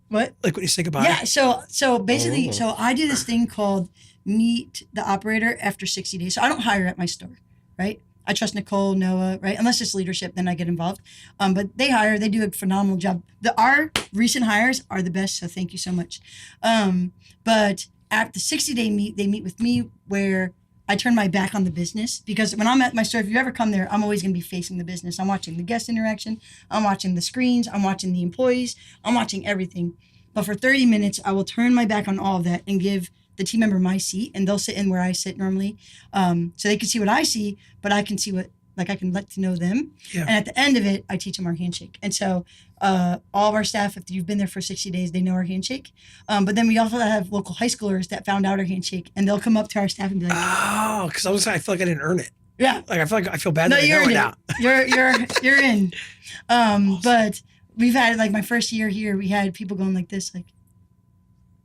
What? Like when you say goodbye? Yeah. So basically, Oh. so I do this thing called meet the operator after 60 days. So I don't hire at my store, right? I trust Nicole, Noah, right? Unless it's leadership, then I get involved. But they hire, they do a phenomenal job. Our recent hires are the best, so thank you so much. But at the 60-day meet, they meet with me where I turn my back on the business, because when I'm at my store, if you ever come there, I'm always going to be facing the business. I'm watching the guest interaction. I'm watching the screens. I'm watching the employees. I'm watching everything. But for 30 minutes, I will turn my back on all of that and give the team member my seat, and they'll sit in where I sit normally. So they can see what I see, but I can see what, like, I can let to know them. Yeah. And at the end of it, I teach them our handshake. And so all of our staff, if you've been there for 60 days, they know our handshake. But then we also have local high schoolers that found out our handshake, and they'll come up to our staff and be like, Oh, because I was saying, I feel like I didn't earn it. yeah, Like I feel bad no, that I know you're it in now. You're in. But we've had, like, my first year here, we had people going like this, like,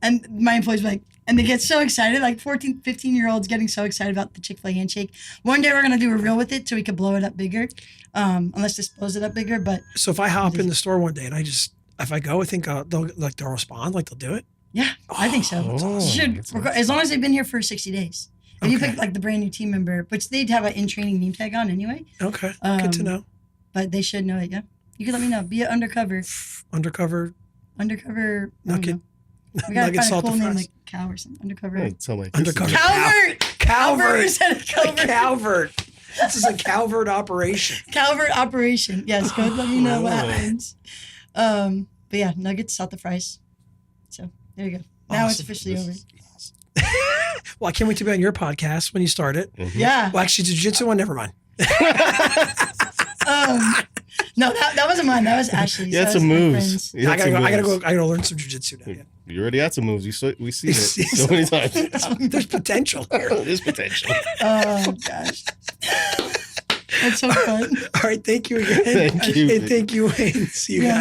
and my employees were like, and they get so excited, like 14, 15-year-olds getting so excited about the Chick-fil-A handshake. One day we're going to do a reel with it so we can blow it up bigger. Unless this blows it up bigger, but So if I hop in the store one day and if I go, I think they'll respond, like they'll do it. yeah, I think so. Oh, Should, that's as long as they've been here for 60 days. If you Okay. pick, like, the brand new team member, which they'd have an in-training name tag on anyway, Okay, good to know. but they should know it, yeah. You can let me know. Be it undercover. Undercover I don't nugget. know. We gotta Nugget find a salt cool to name fries. like Cal or something. Undercover. I tell my kids Undercover. to do- Calvert! Calvert. Instead of Calvert. Calvert. This is a Calvert operation. Calvert operation. Yes, go let me know what Oh. happens. But yeah, nuggets, salt the fries. So there you go. Now it's Awesome. officially over. Well, I can't wait to be on your podcast when you start it. Mhm. Yeah. Well, actually, the jiu-jitsu one, never mind. No, that wasn't mine. That was Ashley's. You had That some was my moves. friend's. You had I gotta some go. moves. I gotta learn some jiu-jitsu now. Yeah. You already had some moves. We see it so many times. There's potential here. There's potential. Oh gosh. That's so fun. All right, thank you again. Thank you. And thank you, Wayne. See you Yeah. guys.